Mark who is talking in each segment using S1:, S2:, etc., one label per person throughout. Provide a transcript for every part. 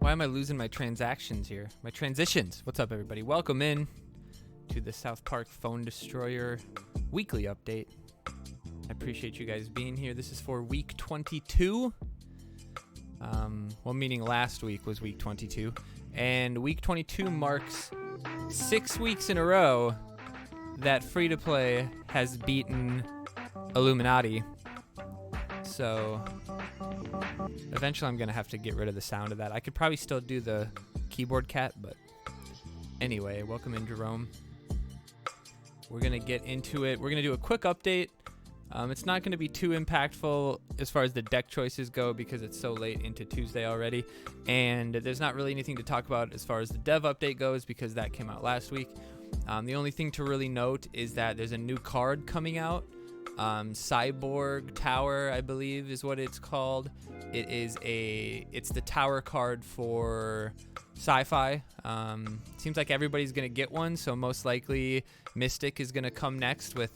S1: Why am I losing my transactions here? My transitions. What's up, everybody? Welcome in to the South Park Phone Destroyer weekly update. I appreciate you guys being here. This is for week 22. Well, meaning last week was week 22. And week 22 marks 6 weeks in a row that free-to-play has beaten Illuminati. So eventually I'm going to have to get rid of the sound of that. I could probably still do the keyboard cat, but anyway, welcome in, Jerome. We're going to get into it. We're going to do a quick update. It's not going to be too impactful as far as the deck choices go because it's so late into Tuesday already. And there's not really anything to talk about as far as the dev update goes because that came out last week. The only thing to really note is that there's a new card coming out. Cyborg Tower, I believe is what it's called. It's the tower card for sci-fi. Seems like everybody's gonna get one, so most likely Mystic is gonna come next with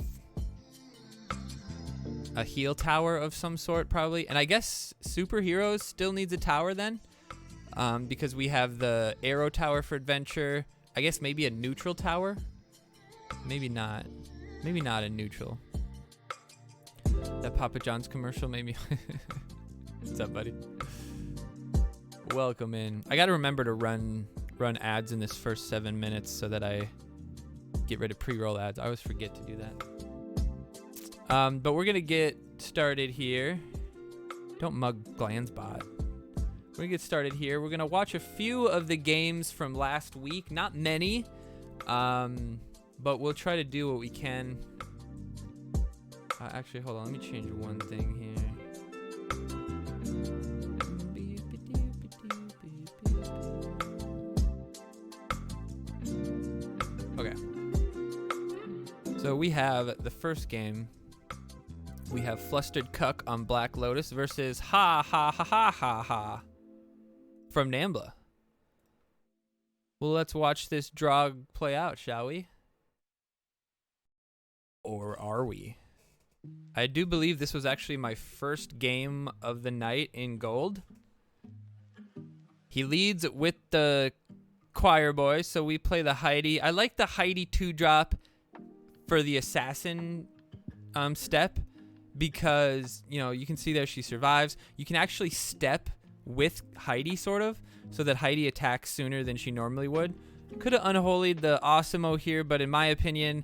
S1: a heal tower of some sort probably. And I guess Superheroes still needs a tower then, because we have the Arrow Tower for Adventure. I guess maybe a neutral tower, maybe not a neutral. That Papa John's commercial made me. What's up, buddy? Welcome in. I gotta remember to run ads in this first 7 minutes so that I get rid of pre-roll ads. I always forget to do that. But we're gonna get started here. Don't mug Glanzer bot. We're gonna get started here. We're gonna watch a few of the games from last week. Not many, but we'll try to do what we can. Actually, hold on. Let me change one thing here. Okay. So we have the first game. We have Flustered Cuck on Black Lotus versus Ha Ha Ha Ha Ha Ha from Nambla. Well, let's watch this draw play out, shall we? Or are we? I do believe this was actually my first game of the night in gold. He leads with the choir boy, so we play the Heidi. I like the Heidi 2-drop for the assassin step because, you know, you can see there she survives. You can actually step with Heidi, sort of, so that Heidi attacks sooner than she normally would. Could have unholied the Osimo here, but in my opinion,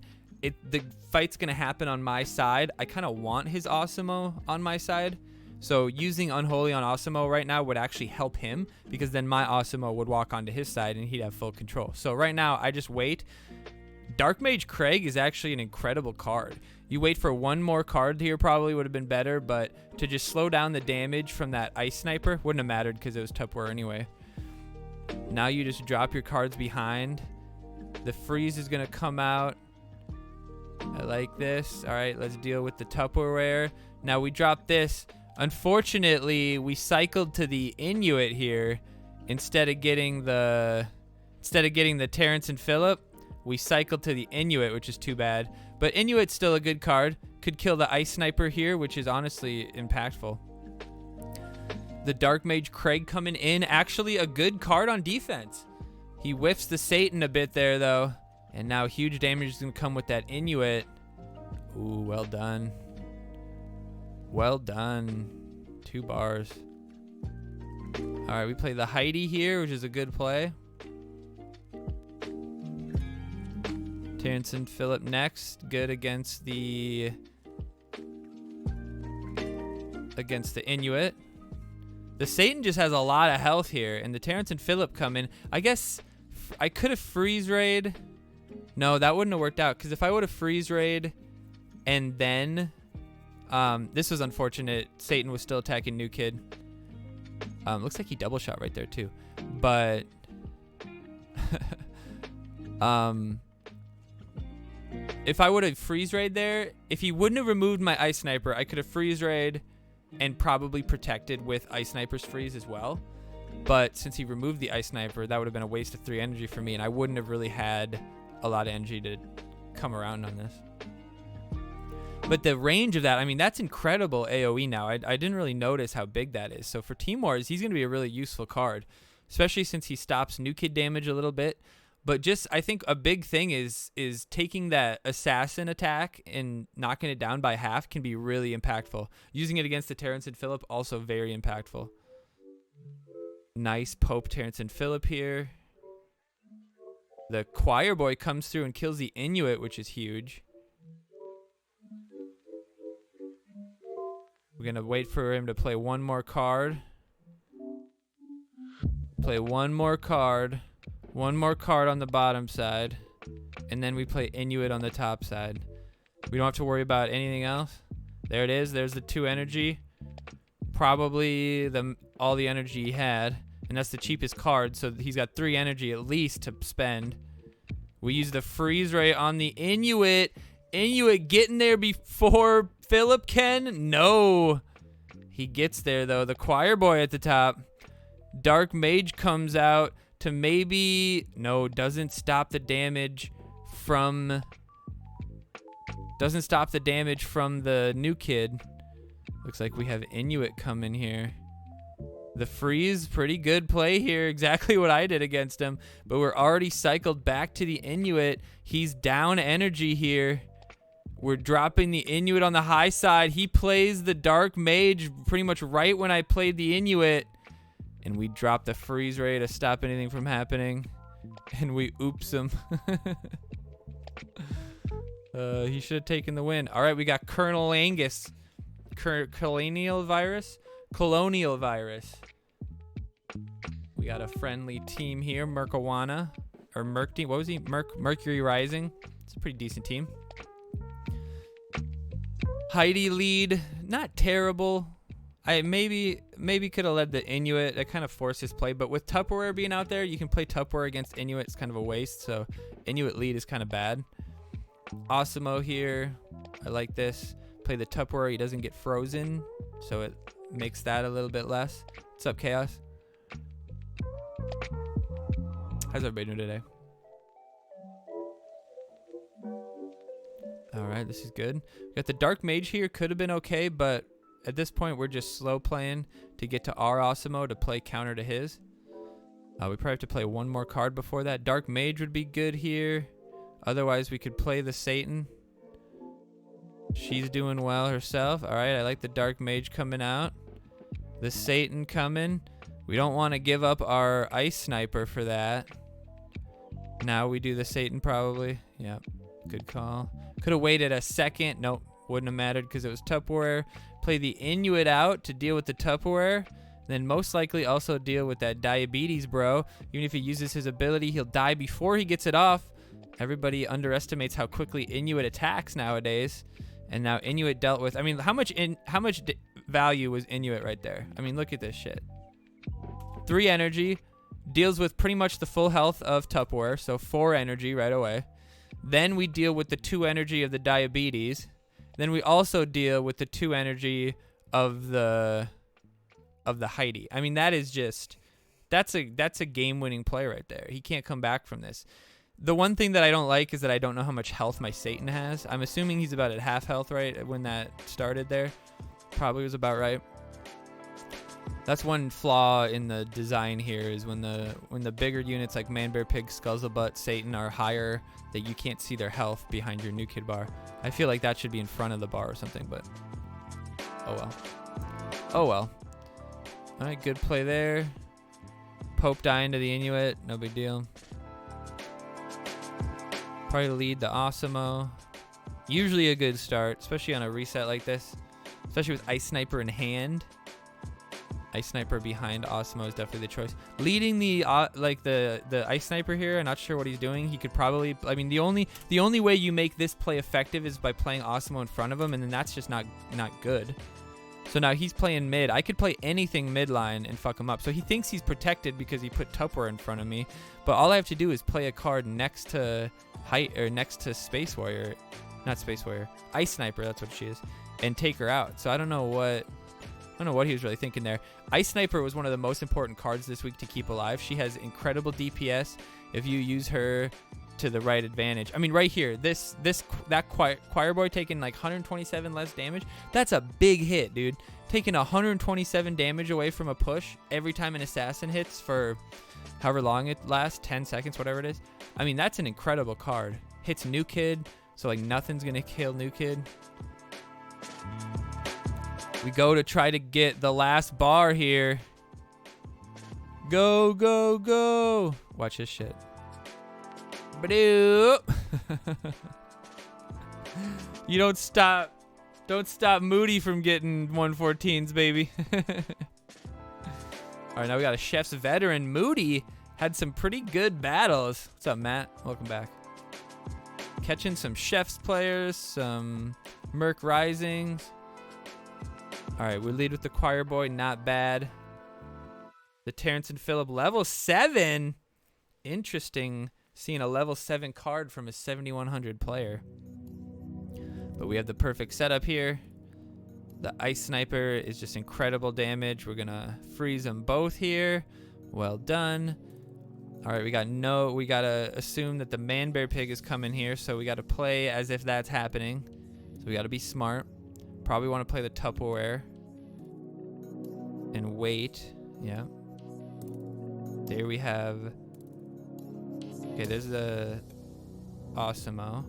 S1: the fight's going to happen on my side. I kind of want his Osimo on my side. So using Unholy on Osimo right now would actually help him because then my Osimo would walk onto his side and he'd have full control. So right now, I just wait. Dark Mage Craig is actually an incredible card. You wait for one more card here probably would have been better, but to just slow down the damage from that Ice Sniper wouldn't have mattered because it was Tupperware anyway. Now you just drop your cards behind. The freeze is going to come out. I like this. All right, let's deal with the Tupperware. Now we drop this. Unfortunately, we cycled to the Inuit here instead of getting the Terrence and Phillip. We cycled to the Inuit, which is too bad. But Inuit's still a good card. Could kill the Ice Sniper here, which is honestly impactful. The Dark Mage Craig coming in, actually a good card on defense. He whiffs the Satan a bit there though. And now huge damage is going to come with that Inuit. Ooh, well done. Well done. 2 bars. All right, we play the Heidi here, which is a good play. Terrence and Phillip next. Good against the Inuit. The Satan just has a lot of health here, and the Terrence and Phillip come in. I guess I could have freeze raid. No, that wouldn't have worked out because if I would have freeze raid and then this was unfortunate. Satan was still attacking New Kid. Looks like he double shot right there too. But if I would have freeze raid there, if he wouldn't have removed my Ice Sniper, I could have freeze raid and probably protected with Ice Sniper's freeze as well. But since he removed the Ice Sniper, that would have been a waste of 3 energy for me, and I wouldn't have really had a lot of energy to come around on this. But the range of that, I mean, that's incredible AoE now. I didn't really notice how big that is. So for Team Wars, he's going to be a really useful card. especially since he stops new kid damage a little bit. But just, I think a big thing is taking that assassin attack and knocking it down by half can be really impactful. Using it against the Terrence and Phillip, also very impactful. Nice Pope Terrence and Phillip here. The Choir Boy comes through and kills the Inuit, which is huge. We're going to wait for him to play one more card. Play one more card. One more card on the bottom side. And then we play Inuit on the top side. We don't have to worry about anything else. There it is. There's the 2 energy. Probably all the energy he had. And that's the cheapest card. So he's got 3 energy at least to spend. We use the freeze ray on the Inuit. Inuit getting there before Phillip can? No. He gets there though. The Choir Boy at the top. Dark Mage comes out to maybe... No, doesn't stop the damage from... Doesn't stop the damage from the new kid. Looks like we have Inuit coming here. The freeze, pretty good play here. Exactly what I did against him. But we're already cycled back to the Inuit. He's down energy here. We're dropping the Inuit on the high side. He plays the Dark Mage pretty much right when I played the Inuit. And we drop the freeze ray to stop anything from happening. And we oops him. He should have taken the win. All right, we got Colonel Angus. Colonial virus? Colonial virus. We got a friendly team here. Mercawana. Or Merc team. What was he? Mercury Rising. It's a pretty decent team. Heidi lead. Not terrible. I maybe could have led the Inuit. That kind of forced his play. But with Tupperware being out there, you can play Tupperware against Inuit. It's kind of a waste. So Inuit lead is kind of bad. Osimo here. I like this. Play the Tupperware. He doesn't get frozen. So it makes that a little bit less. What's up, Chaos? How's everybody doing today? All right, this is good. We got the Dark Mage here. Could have been okay, but at this point, we're just slow playing to get to our Osimo to play counter to his. We probably have to play one more card before that. Dark Mage would be good here. Otherwise, we could play the Satan. She's doing well herself. All right, I like the Dark Mage coming out. The Satan coming. We don't want to give up our Ice Sniper for that. Now we do the Satan probably. Yeah, good call. Could have waited a second. Nope, wouldn't have mattered because it was Tupperware. Play the Inuit out to deal with the Tupperware. Then most likely also deal with that diabetes, bro. Even if he uses his ability, he'll die before he gets it off. Everybody underestimates how quickly Inuit attacks nowadays. And now Inuit dealt with... I mean, how much value was Inuit right there? I mean, look at this shit. 3 energy. Deals with pretty much the full health of Tupperware. So 4 energy right away. Then we deal with the 2 energy of the diabetes. Then we also deal with the 2 energy of the Heidi. I mean, that is just... That's a game-winning play right there. He can't come back from this. The one thing that I don't like is that I don't know how much health my Satan has. I'm assuming he's about at half health, right? When that started there. Probably was about right. That's one flaw in the design here is when the bigger units like Man, Bear, Pig, Scuzzlebutt, Satan are higher, that you can't see their health behind your new kid bar. I feel like that should be in front of the bar or something, but oh well. Oh well. All right, good play there. Pope dying to the Inuit, no big deal. Probably lead the Osimo. Usually a good start, especially on a reset like this. Especially with Ice Sniper in hand. Ice Sniper behind Osimo is definitely the choice. Leading the the Ice Sniper here, I'm not sure what he's doing. He could probably... I mean, the only way you make this play effective is by playing Osimo in front of him, and then that's just not good. So now he's playing mid. I could play anything midline and fuck him up. So he thinks he's protected because he put Tupperware in front of me. But all I have to do is play a card next to next to Space Warrior. Not Space Warrior. Ice Sniper, that's what she is. And take her out. So I don't know what he was really thinking there. Ice Sniper was one of the most important cards this week to keep alive. She has incredible DPS. If you use her to the right advantage. I mean, right here, that choir boy taking like 127 less damage. That's a big hit, dude. Taking 127 damage away from a push every time an assassin hits for however long it lasts, 10 seconds, whatever it is. I mean, that's an incredible card. Hits New Kid, so like nothing's gonna kill New Kid. We go to try to get the last bar here. Go, go, go. Watch this shit. Ba-doo. You don't stop Moody from getting 114s, baby. All right, now we got a Chef's veteran. Moody had some pretty good battles. What's up, Matt? Welcome back. Catching some Chef's players, some Merc Risings. All right, we lead with the choir boy. Not bad. The Terrence and Phillip level 7. Interesting seeing a level 7 card from a 7100 player. But we have the perfect setup here. The Ice Sniper is just incredible damage. We're gonna freeze them both here. Well done. All right, we gotta assume that the Man Bear Pig is coming here, so we gotta play as if that's happening. So we gotta be smart. Probably want to play the Tupperware and wait. Yeah. There we have. Okay, there's the Osimo.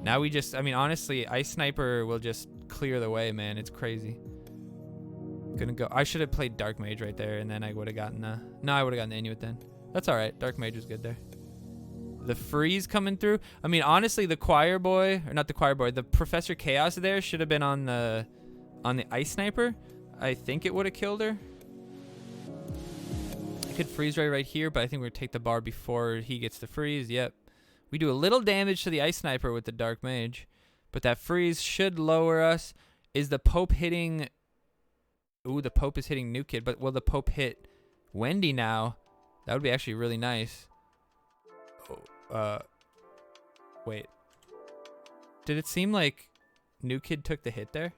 S1: Now we just, I mean, honestly, Ice Sniper will just clear the way, man. It's crazy. Gonna go. I should have played Dark Mage right there, and then I would have gotten the. No, I would have gotten the Inuit then. That's all right. Dark Mage was good there. The freeze coming through. I mean, honestly, the choir boy, or not the choir boy, the Professor Chaos there should have been on the Ice Sniper. I think it would have killed her. I could freeze right here, but I think we're gonna take the bar before he gets the freeze. Yep. We do a little damage to the Ice Sniper with the Dark Mage, but that freeze should lower us. Is the Pope hitting? Ooh, the Pope is hitting New Kid, but will the Pope hit Wendy now? That would be actually really nice. Wait. Did it seem like New Kid took the hit there?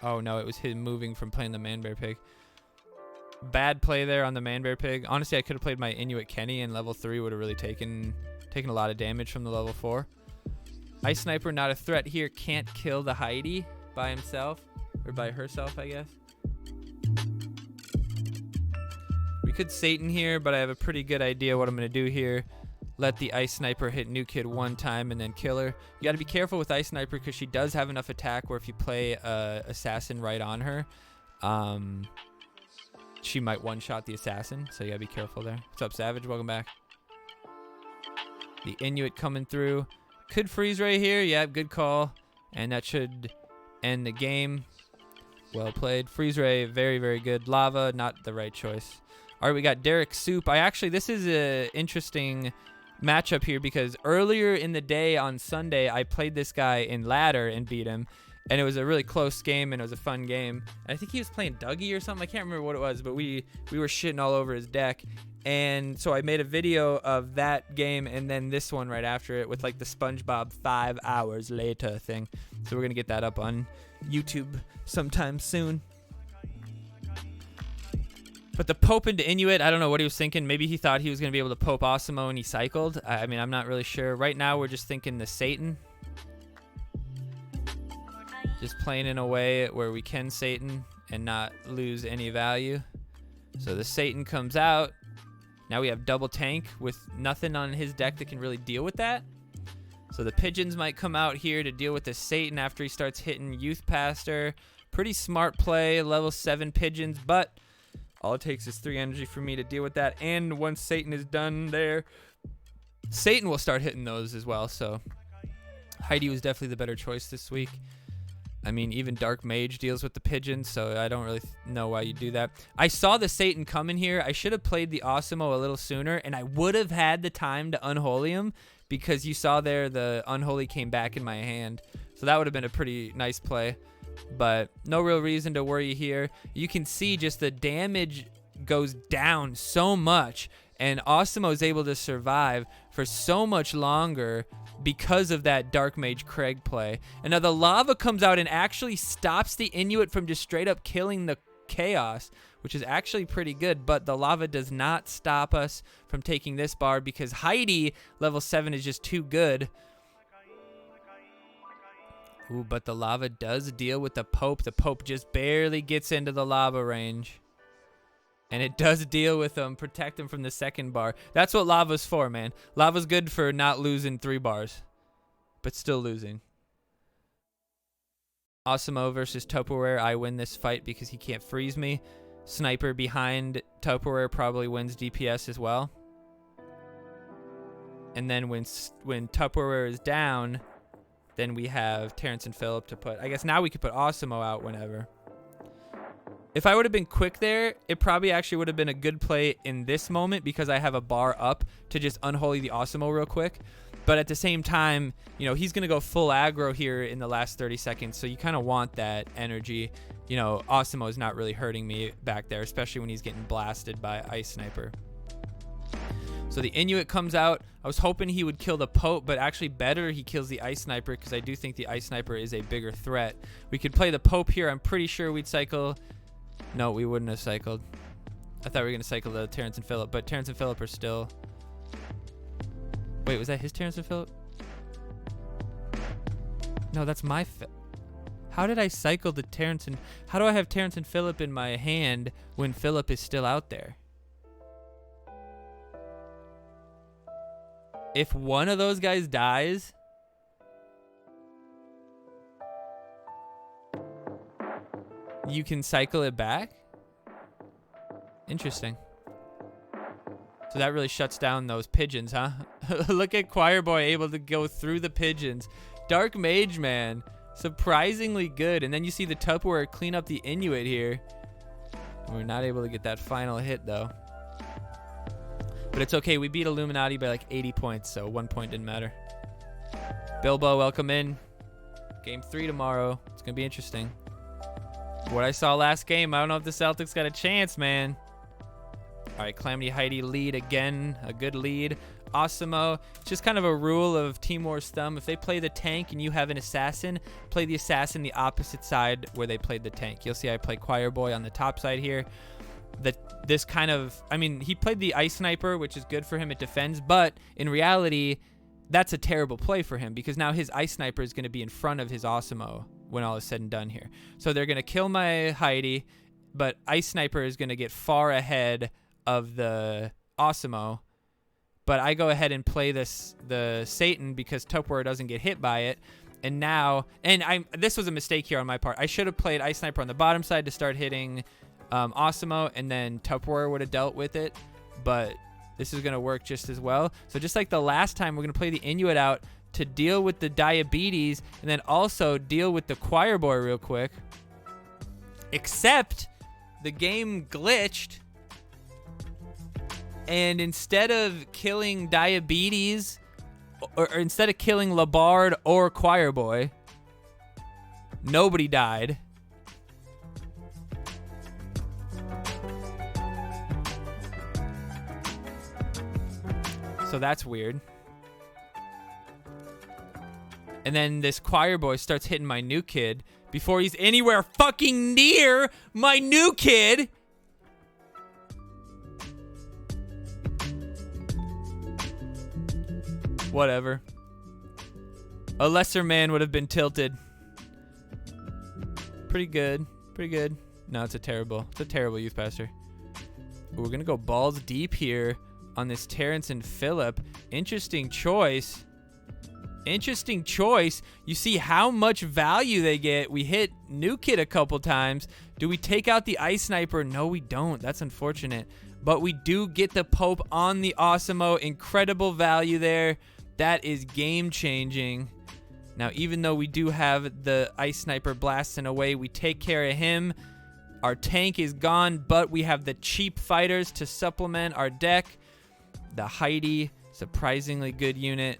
S1: Oh no, it was him moving from playing the Man Bear Pig. Bad play there on the Man Bear Pig. Honestly, I could have played my Inuit Kenny, and level 3 would have really taken a lot of damage from the level 4. Ice Sniper not a threat here. Can't kill the Heidi by himself, or by herself, I guess. We could Satan here, but I have a pretty good idea what I'm going to do here. Let the Ice Sniper hit New Kid one time and then kill her. You got to be careful with Ice Sniper because she does have enough attack where if you play Assassin right on her, she might one-shot the Assassin, so you got to be careful there. What's up, Savage? Welcome back. The Inuit coming through. Could freeze right here. Yeah, good call. And that should end the game. Well played. Freeze ray, very, very good. Lava, not the right choice. All right, we got Derek Soup. This is an interesting matchup here because earlier in the day on Sunday, I played this guy in ladder and beat him. And it was a really close game, and it was a fun game. I think he was playing Dougie or something. I can't remember what it was, but we were shitting all over his deck. And so I made a video of that game and then this one right after it with like the SpongeBob 5 hours later thing. So we're going to get that up on YouTube sometime soon. But the Pope into Inuit, I don't know what he was thinking. Maybe he thought he was going to be able to Pope Osimo and he cycled. I mean, I'm not really sure. Right now, we're just thinking the Satan. Just playing in a way where we can Satan and not lose any value. So the Satan comes out. Now we have double tank with nothing on his deck that can really deal with that. So the Pigeons might come out here to deal with the Satan after he starts hitting Youth Pastor. Pretty smart play, level 7 Pigeons, but all it takes is 3 energy for me to deal with that. And once Satan is done there, Satan will start hitting those as well. So Heidi was definitely the better choice this week. I mean, even Dark Mage deals with the Pigeons, so I don't really know why you do that. I saw the Satan coming here. I should have played the Osimo a little sooner, and I would have had the time to Unholy him because you saw there the Unholy came back in my hand. So that would have been a pretty nice play, but no real reason to worry here. You can see just the damage goes down so much, and Osimo is able to survive for so much longer because of that Dark Mage Craig play. And now the lava comes out and actually stops the Inuit from just straight up killing the Chaos, which is actually pretty good, but the lava does not stop us from taking this bar because Heidi level 7 is just too good. Ooh, but the lava does deal with the Pope. The Pope just barely gets into the lava range. And it does deal with them, protect them from the second bar. That's what lava's for, man. Lava's good for not losing 3 bars, but still losing. Osimo versus Tupperware. I win this fight because he can't freeze me. Sniper behind Tupperware probably wins DPS as well. And then when Tupperware is down, then we have Terrence and Phillip to put. I guess now we could put Osimo out whenever. If I would have been quick there, it probably actually would have been a good play in this moment because I have a bar up to just unholy the Osimo real quick. But at the same time, you know, he's going to go full aggro here in the last 30 seconds. So you kind of want that energy. You know, Osimo is not really hurting me back there, especially when he's getting blasted by Ice Sniper. So the Inuit comes out. I was hoping he would kill the Pope, but actually better he kills the Ice Sniper because I do think the Ice Sniper is a bigger threat. We could play the Pope here. I'm pretty sure we'd cycle. No, we wouldn't have cycled. I thought we were going to cycle the Terrence and Phillip, but Terrence and Phillip are still... Wait, was that his Terrence and Phillip? No, that's my... How did I cycle the Terrence and... How do I have Terrence and Phillip in my hand when Phillip is still out there? If one of those guys dies... You can cycle it back? Interesting. So that really shuts down those pigeons, huh? Look at Choir Boy able to go through the pigeons. Dark Mage, man. Surprisingly good. And then you see the Tupperware clean up the Inuit here. We're not able to get that final hit, though. But it's okay. We beat Illuminati by like 80 points, so 1 point didn't matter. Bilbo, welcome in. Game 3 tomorrow. It's going to be interesting. What I saw last game, I don't know if the Celtics got a chance, man. All right, Calamity Heidi lead again, a good lead. Osimo, it's just kind of a rule of Team War's thumb. If they play the tank and you have an assassin, play the assassin the opposite side where they played the tank. You'll see I play Choir Boy on the top side here. This kind of, I mean, he played the Ice Sniper, which is good for him. It defends, but in reality, that's a terrible play for him because now his Ice Sniper is going to be in front of his Osimo when all is said and done here. So they're going to kill my Heidi, but Ice Sniper is going to get far ahead of the Osimo. But I go ahead and play the Satan because Tupperware doesn't get hit by it. And now, this was a mistake here on my part. I should have played Ice Sniper on the bottom side to start hitting Osimo, and then Tupperware would have dealt with it. But this is going to work just as well. So just like the last time, we're going to play the Inuit out to deal with the diabetes and then also deal with the Choir Boy real quick. Except the game glitched. And instead of killing diabetes, or instead of killing Labard or Choir Boy, nobody died. So that's weird. And then this Choir Boy starts hitting my new kid before he's anywhere fucking near my new kid. Whatever. A lesser man would have been tilted. Pretty good. Pretty good. No, it's a terrible youth pastor. We're going to go balls deep here on this Terrence and Phillip. Interesting choice. Interesting choice. You see how much value they get. We hit New Kid a couple times. Do we take out the Ice Sniper? No, we don't. That's unfortunate. But we do get the Pope on the Osimo. Incredible value there. That is game-changing. Now, even though we do have the Ice Sniper blasting away, we take care of him. Our tank is gone, but we have the cheap fighters to supplement our deck. The Heidi, surprisingly good unit.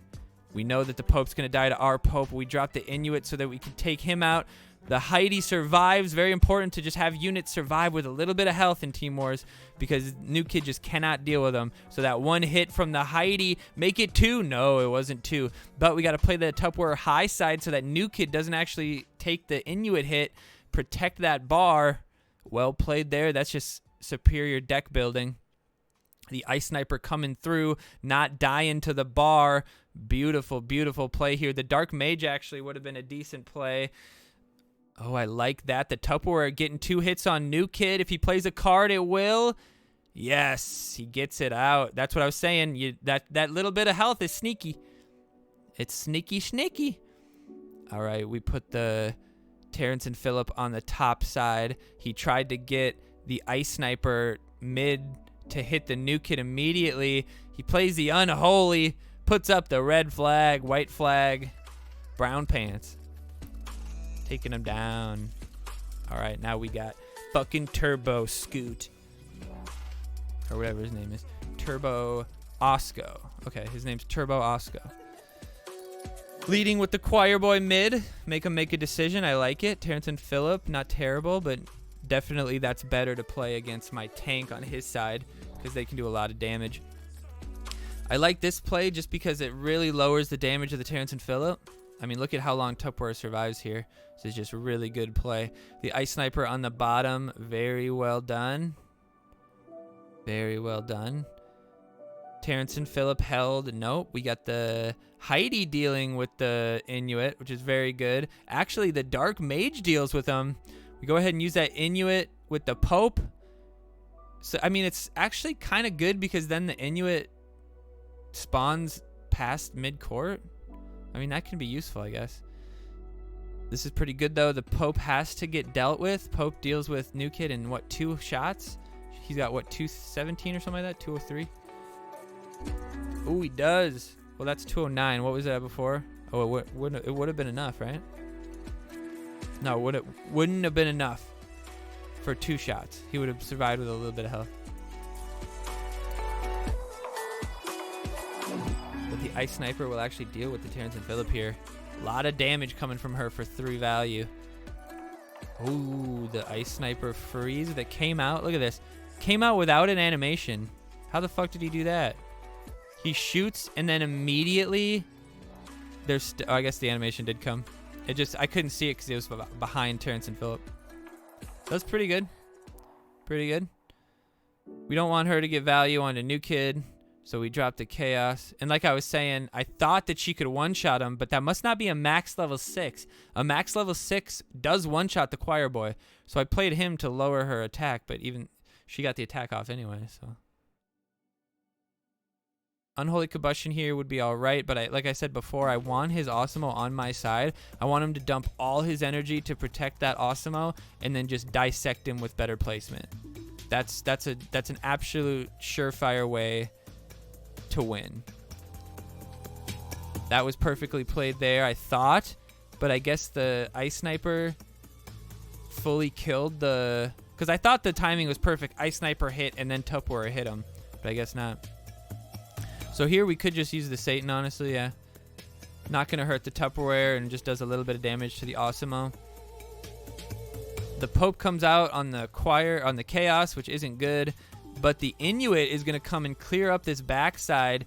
S1: We know that the Pope's going to die to our Pope. We drop the Inuit so that we can take him out. The Heidi survives. Very important to just have units survive with a little bit of health in Team Wars because New Kid just cannot deal with them. So that one hit from the Heidi, make it 2? No, it wasn't 2. But we got to play the Tupperware high side so that New Kid doesn't actually take the Inuit hit. Protect that bar. Well played there. That's just superior deck building. The Ice Sniper coming through, not dying to the bar. Beautiful, beautiful play here. The Dark Mage actually would have been a decent play. Oh, I like that. The Tupperware getting 2 hits on New Kid. If he plays a card, it will. Yes, he gets it out. That's what I was saying. That little bit of health is sneaky. It's sneaky. All right, we put the Terrence and Phillip on the top side. He tried to get the Ice Sniper mid to hit the New Kid immediately. He plays the Unholy, puts up the red flag, white flag, brown pants. Taking him down. All right, now we got fucking Turbo Scoot. Or whatever his name is. Turbo Osco. Okay, his name's Turbo Osco. Leading with the Choir Boy mid. Make him make a decision. I like it. Terrence and Phillip, not terrible, but definitely that's better to play against my tank on his side because they can do a lot of damage. I like this play just because it really lowers the damage of the Terrence and Phillip. I mean, look at how long Tupperware survives here. This is just a really good play. The Ice Sniper on the bottom, very well done. Very well done. Terrence and Phillip held. Nope. We got the Heidi dealing with the Inuit, which is very good. Actually, the Dark Mage deals with them. We go ahead and use that Inuit with the Pope. So, I mean, it's actually kind of good because then the Inuit spawns past mid-court. I mean, that can be useful, I guess. This is pretty good, though. The Pope has to get dealt with. Pope deals with New Kid in, what, 2 shots? He's got, what, 217 or something like that? 203? Ooh, he does. Well, that's 209. What was that before? Oh, it would have been enough, right? No, it wouldn't have been enough for 2 shots. He would have survived with a little bit of health. But the Ice Sniper will actually deal with the Terrence and Phillip here. A lot of damage coming from her for 3 value. Ooh, the Ice Sniper freeze that came out. Look at this. Came out without an animation. How the fuck did he do that? He shoots and then immediately there's oh, I guess the animation did come. It just I couldn't see it because it was behind Terrence and Phillip. That's pretty good. Pretty good. We don't want her to get value on a New Kid, so we dropped the Chaos. And like I was saying, I thought that she could one-shot him, but that must not be a max level 6. A max level 6 does one-shot the Choir Boy, so I played him to lower her attack, but even she got the attack off anyway, so. Unholy Combustion here would be all right, but like I said before, I want his Osimo on my side. I want him to dump all his energy to protect that Osimo and then just dissect him with better placement. That's an absolute surefire way to win. That was perfectly played there, I thought, but I guess the Ice Sniper fully killed the... Because I thought the timing was perfect. Ice Sniper hit and then Tupperware hit him, but I guess not. So here we could just use the Satan, honestly, yeah. Not going to hurt the Tupperware and just does a little bit of damage to the Osimo. The Pope comes out on the Chaos, which isn't good. But the Inuit is going to come and clear up this backside.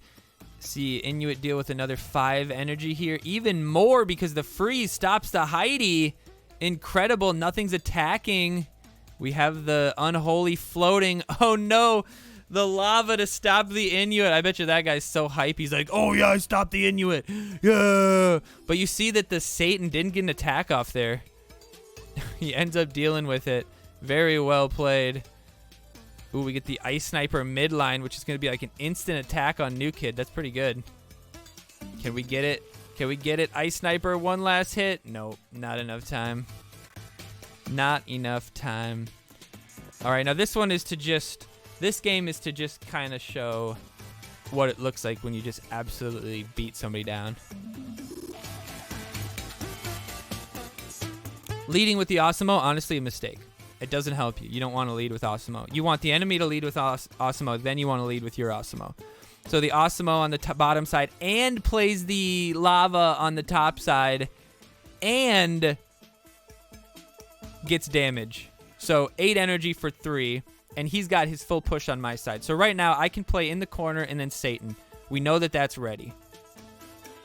S1: See Inuit deal with another 5 energy here. Even more because the freeze stops the Heidi. Incredible. Nothing's attacking. We have the Unholy floating. Oh, no. The lava to stop the Inuit. I bet you that guy's so hype. He's like, oh, yeah, I stopped the Inuit. Yeah. But you see that the Satan didn't get an attack off there. He ends up dealing with it. Very well played. Ooh, we get the Ice Sniper midline, which is going to be like an instant attack on New Kid. That's pretty good. Can we get it? Can we get it? Ice Sniper, one last hit. Nope, not enough time. Not enough time. All right, now this one is to just... This game is to just kind of show what it looks like when you just absolutely beat somebody down. Leading with the Osimo, honestly, a mistake. It doesn't help you. You don't want to lead with Osimo. You want the enemy to lead with Osimo, then you want to lead with your Osimo. So the Osimo on the bottom side and plays the lava on the top side and gets damage. So 8 energy for 3. And he's got his full push on my side. So right now, I can play in the corner and then Satan. We know that that's ready.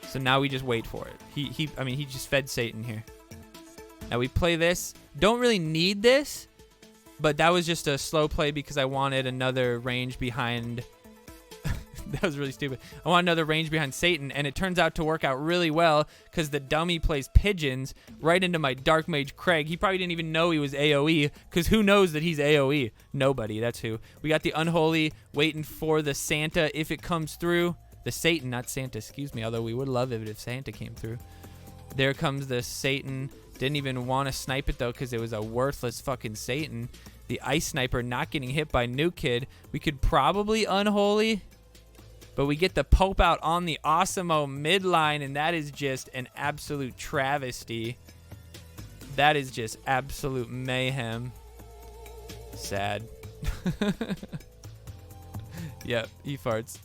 S1: So now we just wait for it. I mean, he just fed Satan here. Now we play this. Don't really need this. But that was just a slow play because I wanted another range behind. That was really stupid. I want another range behind Satan, and it turns out to work out really well because the dummy plays pigeons right into my Dark Mage Craig. He probably didn't even know he was AoE, because who knows that he's AoE? Nobody, that's who. We got the Unholy waiting for the Santa if it comes through. The Satan, not Santa, excuse me, although we would love it if Santa came through. There comes the Satan. Didn't even want to snipe it, though, because it was a worthless fucking Satan. The Ice Sniper not getting hit by New Kid. We could probably Unholy, but we get the Pope out on the Osimo midline, and that is just an absolute travesty. That is just absolute mayhem. Sad. Yep, he farts.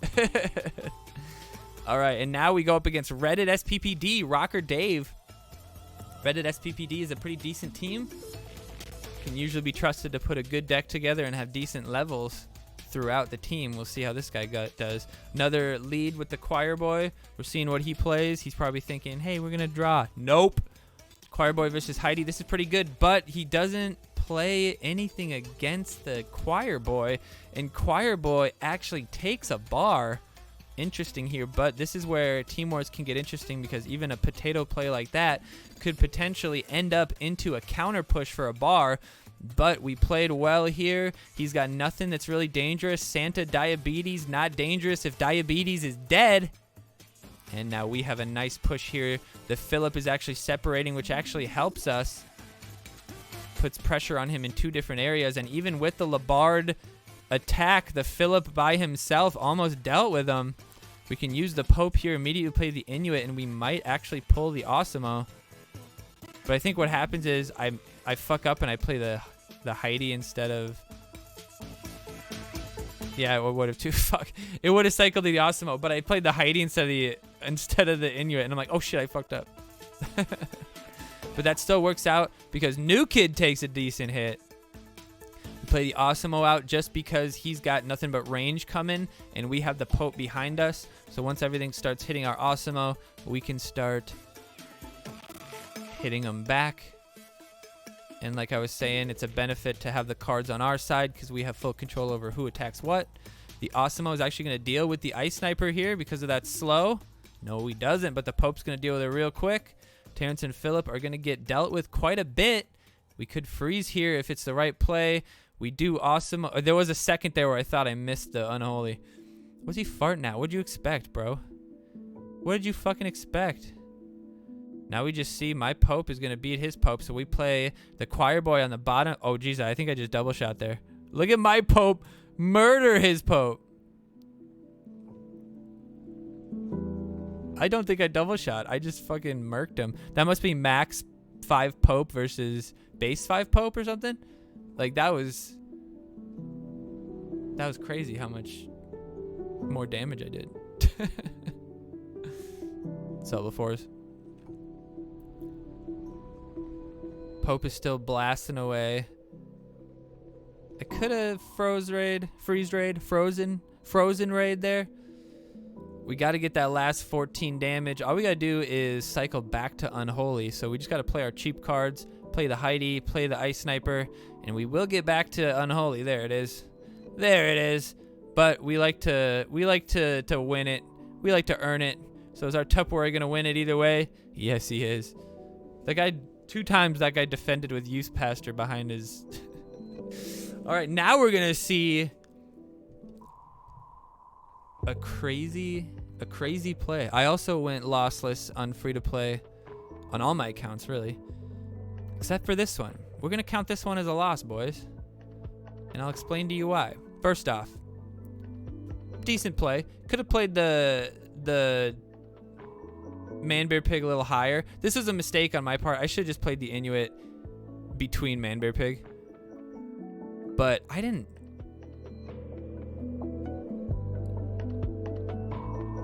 S1: All right, and now we go up against Reddit SPPD, Rocker Dave. Reddit SPPD is a pretty decent team. Can usually be trusted to put a good deck together and have decent levels throughout the team. We'll see how this guy does. Another lead with the Choir Boy. We're seeing what he plays. He's probably thinking, hey, we're going to draw. Nope. Choir Boy versus Heidi. This is pretty good, but he doesn't play anything against the Choir Boy, and Choir Boy actually takes a bar. Interesting here, but this is where Team Wars can get interesting, because even a potato play like that could potentially end up into a counter push for a bar. But we played well here. He's got nothing that's really dangerous. Santa Diabetes, not dangerous if Diabetes is dead. And now we have a nice push here. The Philip is actually separating, which actually helps us. Puts pressure on him in two different areas. And even with the Labard attack, the Philip by himself almost dealt with him. We can use the Pope here, immediately play the Inuit, and we might actually pull the Osimo. But I think what happens is I fuck up and I play the Heidi instead of... Yeah, it would have too. Fuck. It would have cycled the Osimo, but I played the Heidi instead of the Inuit, and I'm like, oh shit, I fucked up. But that still works out because New Kid takes a decent hit. We play the Osimo out just because he's got nothing but range coming, and we have the Pope behind us. So once everything starts hitting our Osimo, we can start hitting them back. And like I was saying, it's a benefit to have the cards on our side because we have full control over who attacks what. The Osimo is actually going to deal with the Ice Sniper here because of that slow. No, he doesn't, but the Pope's going to deal with it real quick. Terrence and Philip are going to get dealt with quite a bit. We could freeze here if it's the right play. We do Osimo. There was a second there where I thought I missed the Unholy. What's he farting at? What'd you expect, bro? What did you fucking expect? Now we just see my Pope is going to beat his Pope, so we play the Choir Boy on the bottom. Oh, geez, I think I just double shot there. Look at my Pope murder his Pope. I don't think I double shot. I just fucking murked him. That must be max 5 Pope versus base 5 Pope or something. Like, that was crazy how much more damage I did. Solo fours. Pope is still blasting away. I could have frozen raid there. We got to get that last 14 damage. All we got to do is cycle back to Unholy. So we just got to play our cheap cards, play the Heidi, play the Ice Sniper, and we will get back to Unholy. There it is. There it is. But we like to win it. We like to earn it. So is our Tupperware going to win it either way? Yes, he is. That guy, 2 times that guy defended with Youth Pastor behind his... All right, now we're going to see a crazy play. I also went lossless on free-to-play on all my accounts, really. Except for this one. We're going to count this one as a loss, boys. And I'll explain to you why. First off, decent play. Could have played the Man Bear Pig a little higher. This was a mistake on my part. I should have just played the Inuit between Man Bear Pig. But I didn't.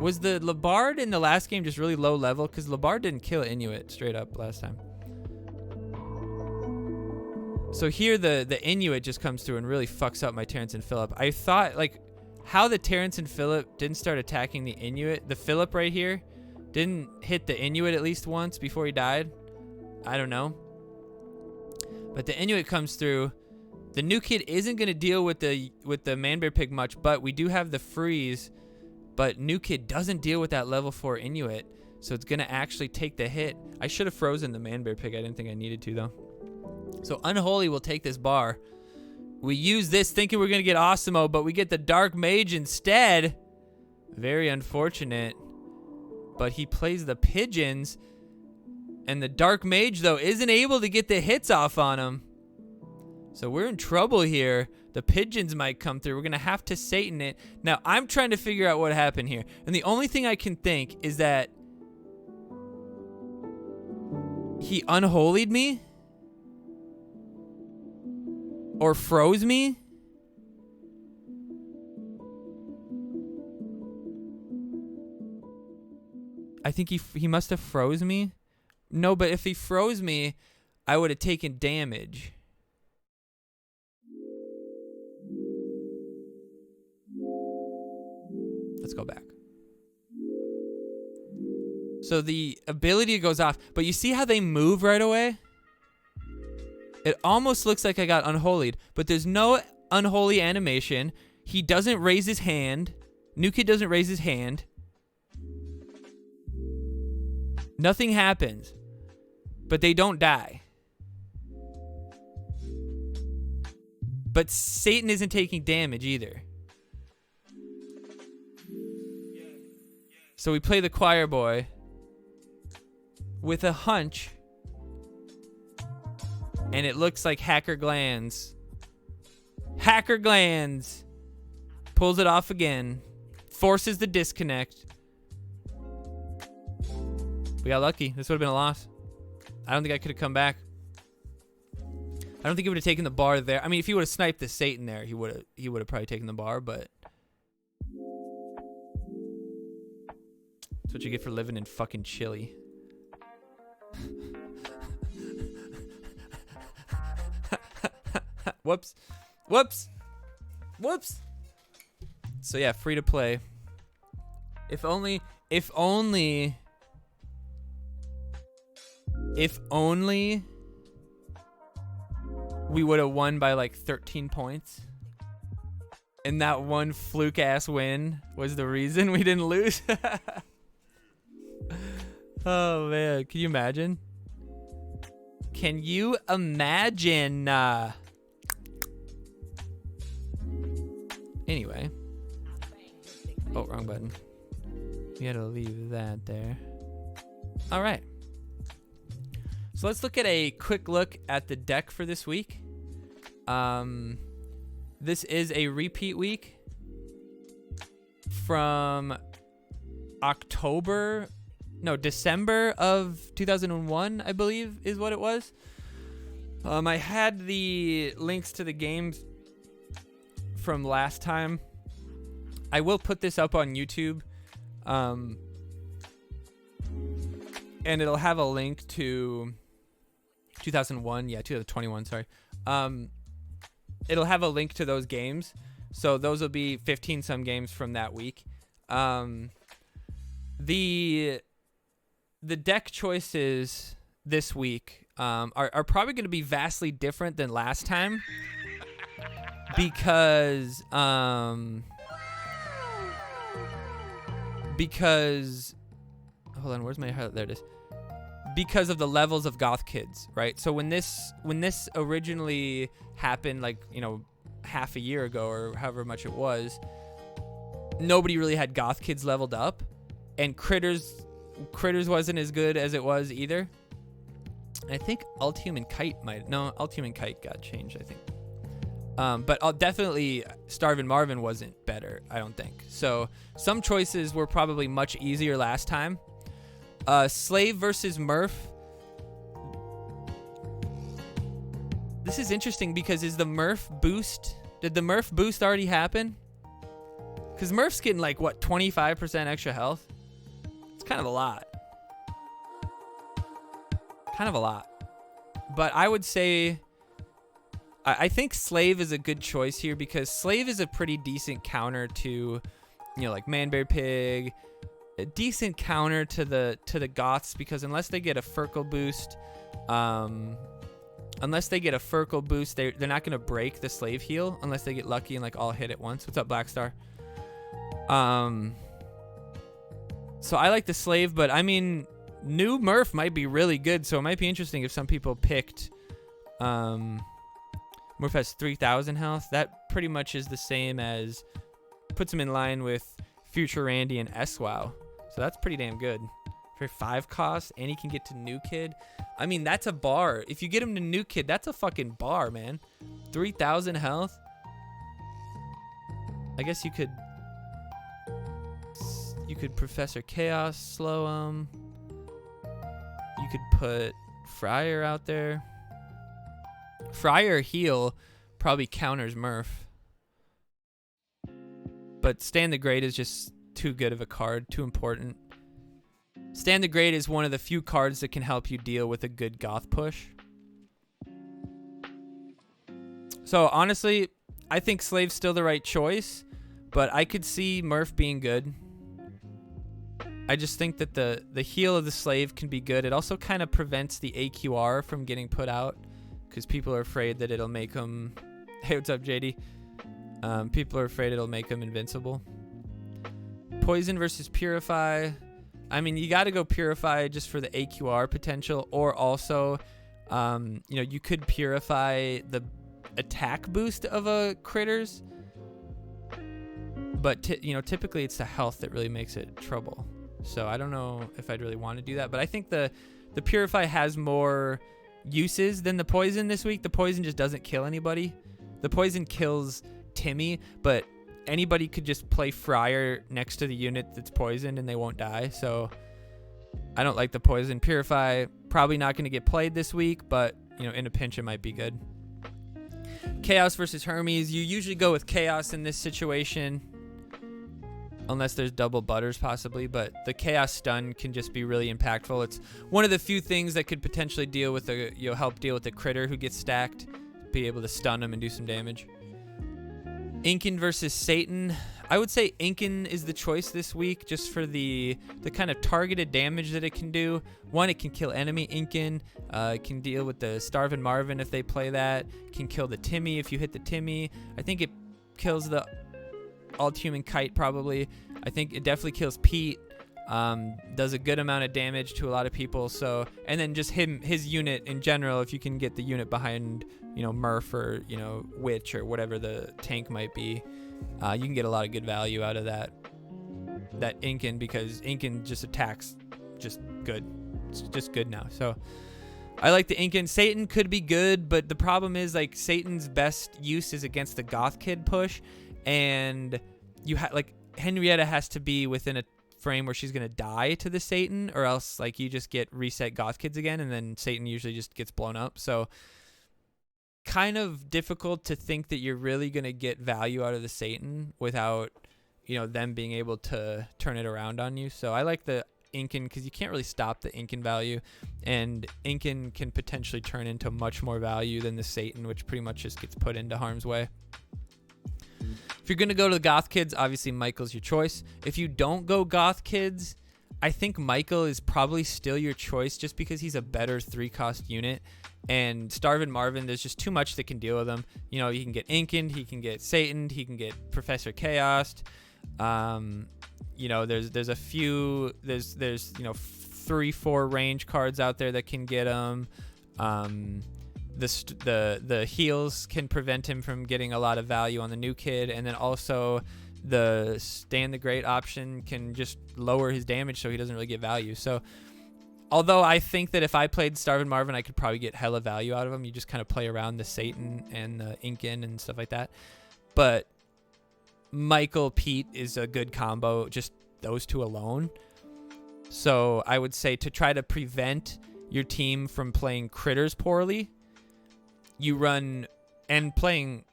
S1: Was the Labard in the last game just really low level? Because Labard didn't kill Inuit straight up last time. So here the Inuit just comes through and really fucks up my Terrence and Philip. I thought, like, how the Terrence and Philip didn't start attacking the Inuit. The Philip right here didn't hit the Inuit at least once before he died. I don't know. But the Inuit comes through. The new kid isn't going to deal with the Manbear Pig much, but we do have the freeze. But new kid doesn't deal with that level 4 Inuit, so it's going to actually take the hit. I should have frozen the Manbear Pig. I didn't think I needed to, though. So Unholy will take this bar. We use this thinking we're going to get Osimo, but we get the Dark Mage instead. Very unfortunate. But he plays the Pigeons, and the Dark Mage, though, isn't able to get the hits off on him. So we're in trouble here. The Pigeons might come through. We're going to have to Satan it. Now, I'm trying to figure out what happened here. And the only thing I can think is that he unholied me? Or froze me? I think he must have froze me. No, but if he froze me, I would have taken damage. Let's go back. So the ability goes off, but you see how they move right away? It almost looks like I got unholied, but there's no unholy animation. He doesn't raise his hand. New Kid doesn't raise his hand. Nothing happens, but they don't die. But Satan isn't taking damage either. So we play the choir boy with a hunch, and it looks like Hacker Glanz. Hacker Glanz pulls it off again, forces the disconnect. We got lucky. This would have been a loss. I don't think I could have come back. I don't think he would have taken the bar there. I mean, if he would have sniped the Satan there, he would have probably taken the bar, but that's what you get for living in fucking Chile. Whoops. Whoops. Whoops. So yeah, free to play. If only we would have won by like 13 points. And that one fluke ass win was the reason we didn't lose. Oh man, can you imagine? Can you imagine? Anyway. Oh, wrong button. We had to leave that there. All right. So let's look at a quick look at the deck for this week. This is a repeat week from December of 2001, I believe is what it was. I had the links to the games from last time. I will put this up on YouTube. And it'll have a link to 2021, sorry. It'll have a link to those games. So those will be 15 some games from that week. The deck choices this week are probably going to be vastly different than last time because hold on, where's my heart? There it is. Because of the levels of goth kids, right? So when this originally happened, like, you know, half a year ago or however much it was, nobody really had goth kids leveled up, and critters wasn't as good as it was either. And I think Ultium Kite Ultium Kite got changed, I think. But definitely Starvin' Marvin wasn't better, I don't think. So some choices were probably much easier last time. Slave versus Murph. This is interesting because did the Murph boost already happen? Because Murph's getting like, what, 25% extra health? It's kind of a lot. But I would say, I think Slave is a good choice here because Slave is a pretty decent counter to, you know, like Manbear Pig, a decent counter to the Goths, because unless they get a Furkle boost, unless they get a Furkle boost, they're not going to break the slave heal unless they get lucky and like all hit at once. What's up, Blackstar? So I like the slave, but I mean, new Murph might be really good, so it might be interesting if some people picked Murph has 3,000 health. That pretty much is the same as, puts him in line with Future Randy and SWow. So that's pretty damn good. For 5 cost, and he can get to New Kid. I mean, that's a bar. If you get him to New Kid, that's a fucking bar, man. 3,000 health. I guess you could Professor Chaos slow him. You could put Friar out there. Friar heal probably counters Murph. But Stand the Great is just too good of a card, too important. Stand the Great is one of the few cards that can help you deal with a good Goth push. So honestly, I think Slave's still the right choice, but I could see Murph being good. I just think that the heal of the Slave can be good. It also kind of prevents the AQR from getting put out because people are afraid that it'll make them... Hey, what's up, JD? People are afraid it'll make them invincible. Poison versus Purify. I mean, you got to go Purify just for the AQR potential, or also, you could Purify the attack boost of a critters, but typically it's the health that really makes it trouble. So I don't know if I'd really want to do that, but I think the Purify has more uses than the Poison this week. The Poison just doesn't kill anybody. The Poison kills Timmy, but anybody could just play Friar next to the unit that's poisoned and they won't die. So I don't like the Poison. Purify probably not going to get played this week, but in a pinch it might be good. Chaos versus Hermes. You usually go with Chaos in this situation, unless there's double butters possibly, but the Chaos stun can just be really impactful. It's one of the few things that could potentially deal with help deal with the critter who gets stacked, be able to stun him and do some damage. Incan versus Satan. I would say Incan is the choice this week just for the kind of targeted damage that it can do. One, it can kill enemy Incan. It can deal with the Starvin' Marvin if they play that. It can kill the Timmy if you hit the Timmy. I think it kills the Alt-Human Kite probably. I think it definitely kills Pete. Does a good amount of damage to a lot of people. So, and then just his unit in general, if you can get the unit behind Murph or Witch or whatever the tank might be, you can get a lot of good value out of that Incan, because Incan just attacks just good. It's just good now. So I like the Incan. Satan could be good, but the problem is like Satan's best use is against the Goth Kid push, and you Henrietta has to be within a frame where she's gonna die to the Satan, or else like you just get reset Goth Kids again, and then Satan usually just gets blown up. So kind of difficult to think that you're really gonna get value out of the Satan without them being able to turn it around on you. So I like the Incan because you can't really stop the Incan value, and Incan can potentially turn into much more value than the Satan, which pretty much just gets put into harm's way. If you're going to go to the Goth Kids, obviously Michael's your choice. If you don't go Goth Kids, I think Michael is probably still your choice just because he's a better 3-cost unit. And Starvin' Marvin, there's just too much that can deal with him. He can get Incaned, he can get Satan, he can get Professor Chaos. There's a few, there's 3-4 range cards out there that can get him. The heals can prevent him from getting a lot of value on the New Kid, and then also the Stand the Great option can just lower his damage so he doesn't really get value. So although I think that if I played Starvin' Marvin, I could probably get hella value out of him. You just kind of play around the Satan and the Incan and stuff like that. But Michael Pete is a good combo, just those two alone. So I would say to try to prevent your team from playing critters poorly, you run and playing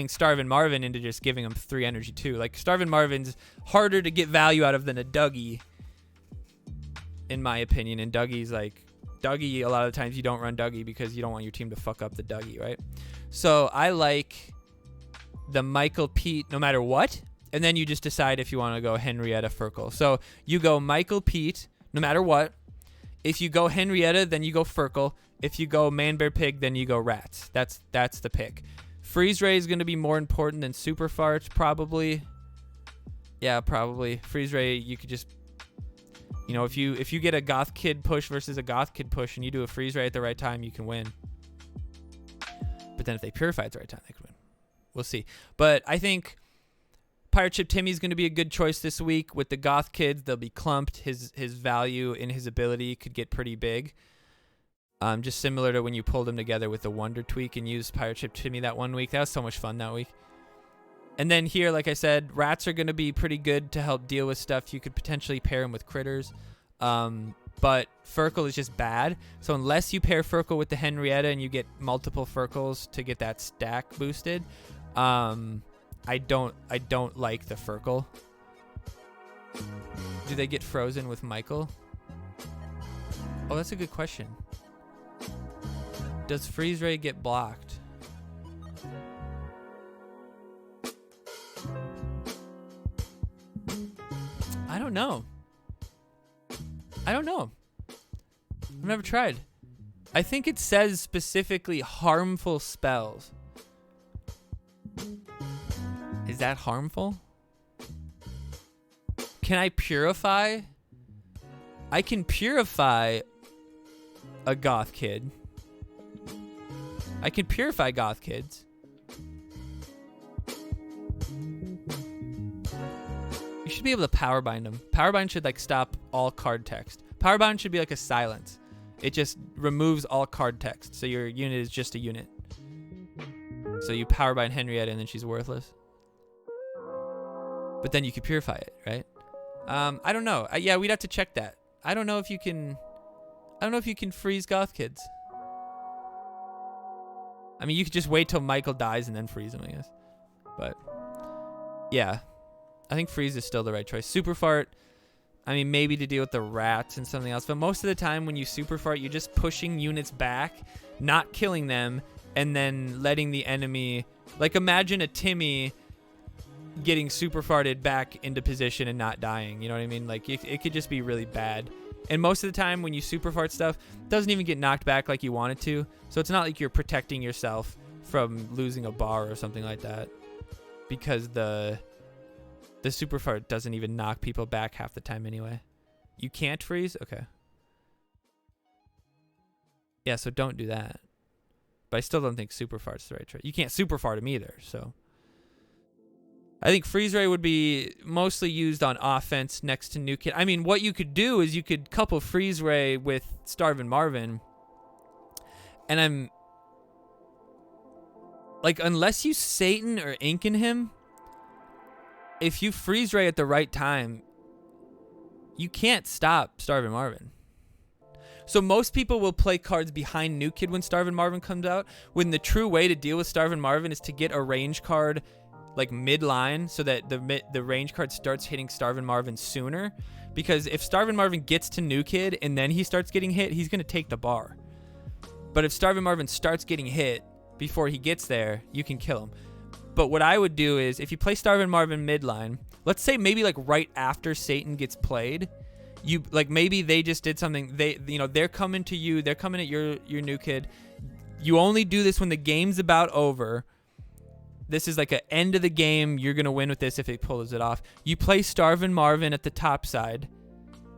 S1: Starvin' Marvin into just giving him 3 energy too. Like Starvin' Marvin's harder to get value out of than a Dougie, in my opinion. And Dougie's like Dougie, a lot of the times you don't run Dougie because you don't want your team to fuck up the Dougie, right? So I like the Michael Pete no matter what, and then you just decide if you want to go Henrietta Furkle. So you go Michael Pete no matter what. If you go Henrietta, then you go Furkle. If you go Man Bear Pig, then you go Rats. That's the pick. Freeze Ray is going to be more important than Super Fart, probably. Yeah, probably. Freeze Ray, you could just, you know, if you get a Goth Kid push versus a Goth Kid push and you do a Freeze Ray at the right time, you can win. But then if they Purify at the right time, they can win. We'll see. But I think Pirate Chip Timmy is going to be a good choice this week. With the Goth Kids, they'll be clumped. His value in his ability could get pretty big. Just similar to when you pulled them together with the Wonder Tweak and used Pirate Chip Timmy that one week. That was so much fun that week. And then here, like I said, Rats are going to be pretty good to help deal with stuff. You could potentially pair them with Critters. But Furkle is just bad. So unless you pair Furkle with the Henrietta and you get multiple Furkles to get that stack boosted, I don't like the Furkle. Do they get frozen with Michael? Oh, that's a good question. Does Freeze Ray get blocked? I don't know. I've never tried. I think it says specifically harmful spells. Is that harmful? Can I purify? I can purify a Goth Kid. I can purify Goth Kids. You should be able to power bind them. Power bind should like stop all card text. Power bind should be like a silence. It just removes all card text. So your unit is just a unit. So you power bind Henrietta and then she's worthless. But then you can purify it, right? I don't know. Yeah, we'd have to check that. I don't know if you can freeze Goth Kids. I mean, you could just wait till Michael dies and then freeze him, I guess. But yeah, I think freeze is still the right choice. Super Fart, I mean, maybe to deal with the Rats and something else. But most of the time when you Super Fart, you're just pushing units back, not killing them, and then letting the enemy... Like, imagine a Timmy getting Super Farted back into position and not dying. You know what I mean? Like, it could just be really bad. And most of the time when you Super Fart stuff, it doesn't even get knocked back like you want it to. So it's not like you're protecting yourself from losing a bar or something like that. Because the Super Fart doesn't even knock people back half the time anyway. You can't freeze? Okay. Yeah, so don't do that. But I still don't think Super Fart's the right choice. You can't Super Fart him either, so... I think Freeze Ray would be mostly used on offense next to New Kid. I mean, what you could do is you could couple Freeze Ray with Starvin' Marvin. And I'm... Like, unless you Satan or Inkin him, if you Freeze Ray at the right time, you can't stop Starvin' Marvin. So most people will play cards behind New Kid when Starvin' Marvin comes out, when the true way to deal with Starvin' Marvin is to get a range card like mid-line so that the range card starts hitting Starvin' Marvin sooner. Because if Starvin' Marvin gets to New Kid and then he starts getting hit, he's going to take the bar. But if Starvin' Marvin starts getting hit before he gets there, you can kill him. But what I would do is, if you play Starvin' Marvin mid-line, let's say maybe like right after Satan gets played, you like maybe they just did something, they're coming to you, they're coming at your New Kid. You only do this when the game's about over. This is like an end of the game. You're going to win with this if it pulls it off. You play Starvin' Marvin at the top side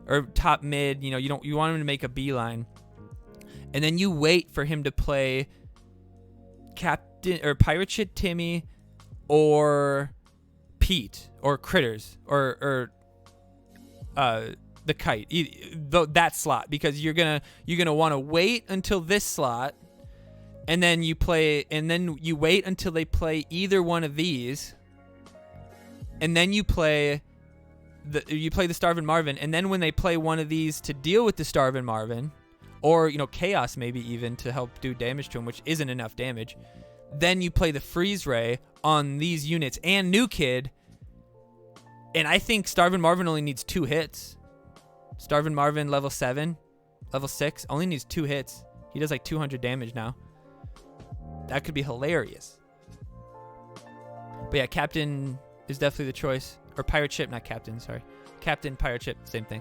S1: or top mid. You want him to make a beeline. And then you wait for him to play Captain or Pirate Shit Timmy or Pete or Critters or the Kite. That slot, because you're going to want to wait until this slot. And then you wait until they play either one of these, and then you play the Starvin' Marvin, and then when they play one of these to deal with the Starvin' Marvin, or Chaos maybe even to help do damage to him, which isn't enough damage, then you play the Freeze Ray on these units and New Kid, and I think Starvin' Marvin only needs 2 hits. Starvin' Marvin level 7, level 6 only needs 2 hits. He does like 200 damage now. That could be hilarious. But yeah, Captain is definitely the choice. Or Pirate Ship, not Captain, sorry. Captain, Pirate Ship, same thing.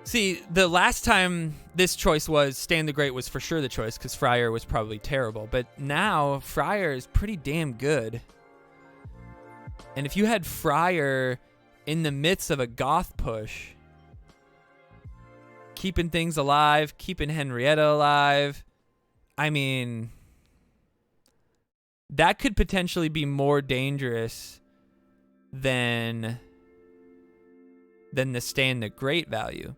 S1: See, the last time this choice was, Stand the Great was for sure the choice because Friar was probably terrible. But now Friar is pretty damn good. And if you had Friar in the midst of a Goth push, keeping things alive, keeping Henrietta alive, I mean, that could potentially be more dangerous than the Stand the Great value.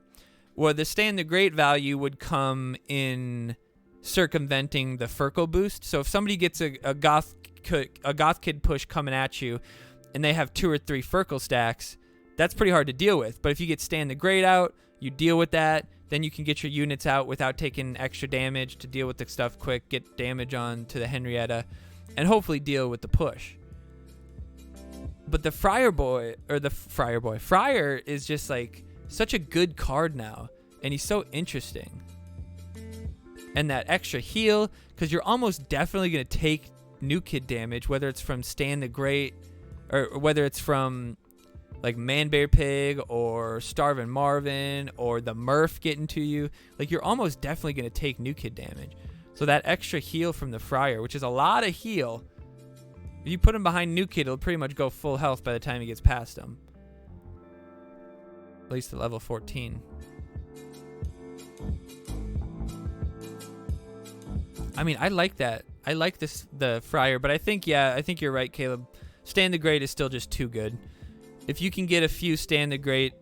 S1: Well, the Stand the Great value would come in circumventing the Furkle boost. So if somebody gets a Goth Kid push coming at you and they have 2 or 3 Furkle stacks, that's pretty hard to deal with. But if you get Stand the Great out, you deal with that, then you can get your units out without taking extra damage to deal with the stuff quick, get damage on to the Henrietta, and hopefully deal with the push. But the Friar is just like such a good card now, and he's so interesting. And that extra heal, because you're almost definitely going to take new kid damage, whether it's from Stand the Great, or whether it's from like Man-Bear Pig, or Starvin' Marvin, or the Murph getting to you. Like, you're almost definitely going to take new kid damage. So that extra heal from the Friar, which is a lot of heal, if you put him behind new kid, it'll pretty much go full health by the time he gets past him. At least at level 14. I mean, I like that. I like the Friar, but I think you're right, Caleb. Stand the Great is still just too good. If you can get a few Stand the Great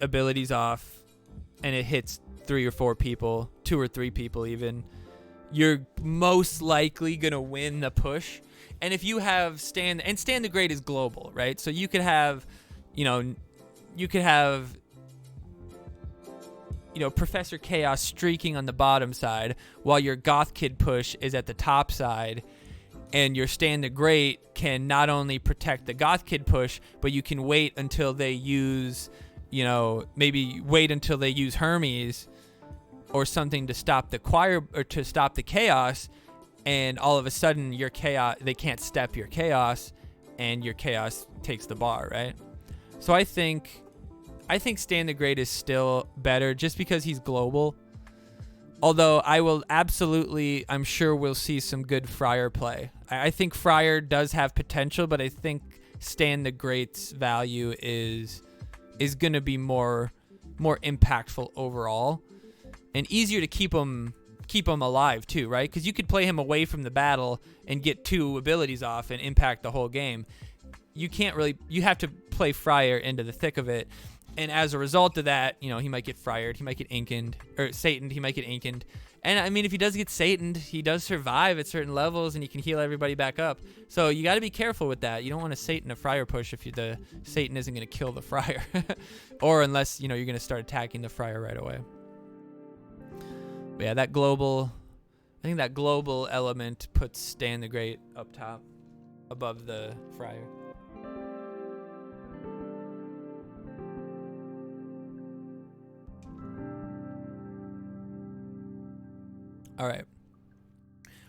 S1: abilities off and it hits 3 or 4 people, 2 or 3 people even, you're most likely going to win the push. And if you have Stand the Great is global, right? So you could have, Professor Chaos streaking on the bottom side while your Goth Kid push is at the top side, and your Stand the Great can not only protect the Goth Kid push, but you can wait until they use, maybe wait until they use Hermes or something to stop the choir or to stop the chaos, and all of a sudden your chaos, they can't step your chaos, and your chaos takes the bar, right? So I think Stand the Great is still better just because he's global. Although I'm sure we'll see some good Friar play. I think Friar does have potential, but I think Stand the Great's value is going to be more impactful overall, and easier to keep him alive too, right? Because you could play him away from the battle and get 2 abilities off and impact the whole game. You have to play Friar into the thick of it. And as a result of that, he might get Friared, he might get Inkened, or Sataned, he might get Inkened. And I mean, if he does get Sataned, he does survive at certain levels and he can heal everybody back up. So you got to be careful with that. You don't want to Satan a Friar push if the Satan isn't going to kill the Friar. Or unless, you're going to start attacking the Friar right away. But yeah, I think that global element puts Stand the Great up top above the Friar. All right.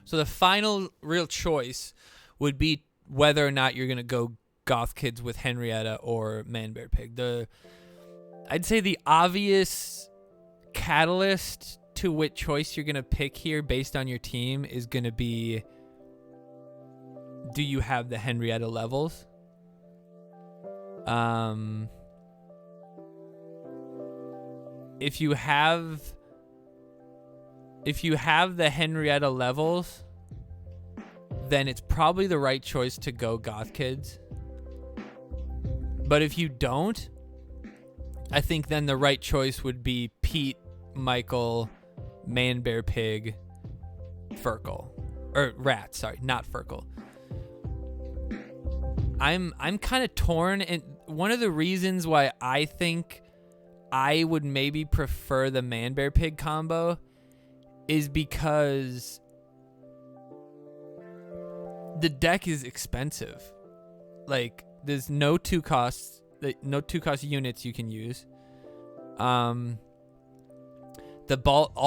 S1: So the final real choice would be whether or not you're going to go Goth Kids with Henrietta or Man-Bear Pig. I'd say the obvious catalyst to which choice you're going to pick here based on your team is going to be, do you have the Henrietta levels? If you have the Henrietta levels, then it's probably the right choice to go Goth Kids. But if you don't, I think then the right choice would be Pete, Michael, Man-Bear Pig, Furkle. Or Rat, sorry, not Furkle. I'm kind of torn, and one of the reasons why I think I would maybe prefer the Man-Bear Pig combo is because the deck is expensive. Like, there's no 2 cost units you can use. All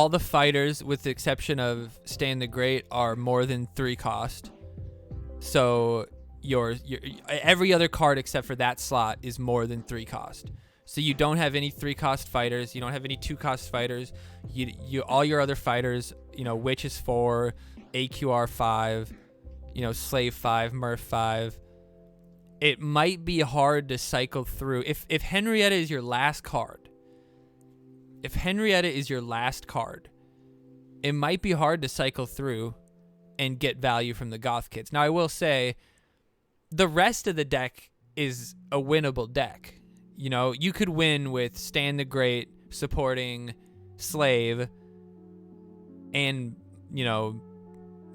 S1: the fighters, with the exception of Stand the Great, are more than 3 cost. So your every other card except for that slot is more than 3 cost. So you don't have any 3-cost fighters. You don't have any 2-cost fighters. You all your other fighters, Witch is 4, AQR 5, Slave 5, Murph 5. It might be hard to cycle through. If Henrietta is your last card, it might be hard to cycle through and get value from the Goth Kids. Now, I will say, the rest of the deck is a winnable deck. You could win with Stan the Great supporting Slave and,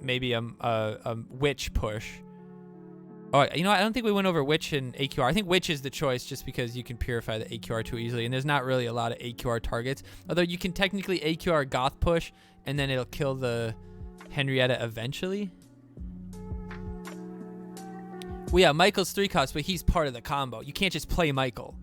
S1: maybe a Witch push. Oh, I don't think we went over Witch and AQR. I think Witch is the choice just because you can purify the AQR too easily, and there's not really a lot of AQR targets. Although you can technically AQR Goth push, and then it'll kill the Henrietta eventually. Well, yeah, Michael's 3-cost, but he's part of the combo. You can't just play Michael.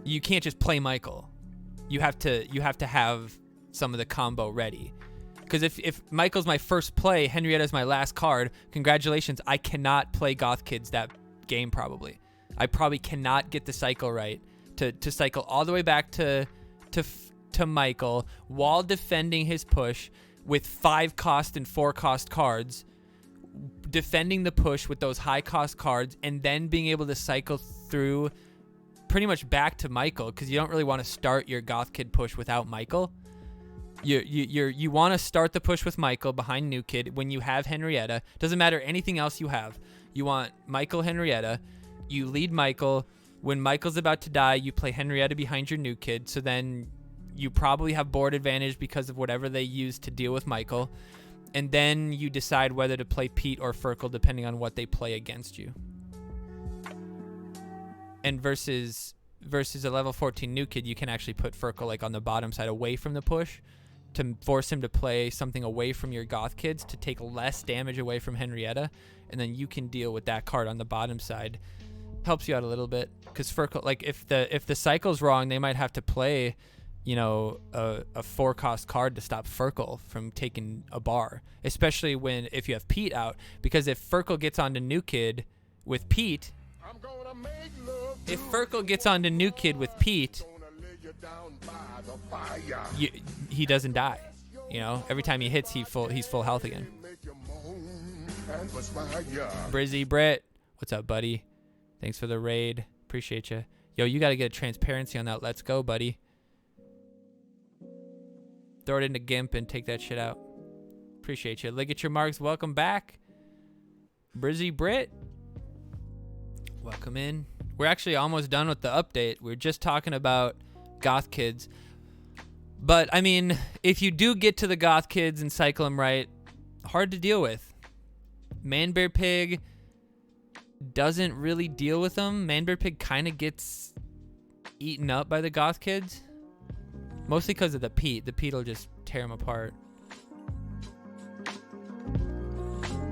S1: You have to have some of the combo ready. Because if Michael's my first play, Henrietta's my last card, congratulations, I cannot play Goth Kids that game probably. I probably cannot get the cycle right to cycle all the way back to Michael while defending his push with 5-cost and 4-cost cards, defending the push with those high-cost cards, and then being able to cycle through pretty much back to Michael, because you don't really want to start your Goth Kid push without Michael. You want to start the push with Michael behind New Kid when you have Henrietta. Doesn't matter anything else you have. You want Michael, Henrietta. You lead Michael. When Michael's about to die, you play Henrietta behind your New Kid. So then you probably have board advantage because of whatever they use to deal with Michael. And then you decide whether to play Pete or Furkle depending on what they play against you. And versus a level 14 New Kid, you can actually put Furkle like on the bottom side away from the push to force him to play something away from your Goth Kids to take less damage away from Henrietta, and then you can deal with that card on the bottom side. Helps you out a little bit, because Furkle, like if the cycle's wrong, they might have to play, a 4-cost card to stop Furkle from taking a bar, especially if you have Pete out, because if Furkle gets onto New Kid with Pete, he doesn't die. Every time he hits, he's full health again. Brizzy Brett, what's up, buddy? Thanks for the raid. Appreciate you. Yo, you got to get a transparency on that. Let's go, buddy. Throw it into GIMP and take that shit out. Appreciate you. Ligature Marks, welcome back. Brizzy Brett, welcome in. We're actually almost done with the update. We're just talking about Goth Kids. But, I mean, if you do get to the Goth Kids and cycle them right, hard to deal with. Man Bear Pig doesn't really deal with them. Man Bear Pig kind of gets eaten up by the Goth Kids. Mostly because of the Pete. The Pete will just tear him apart.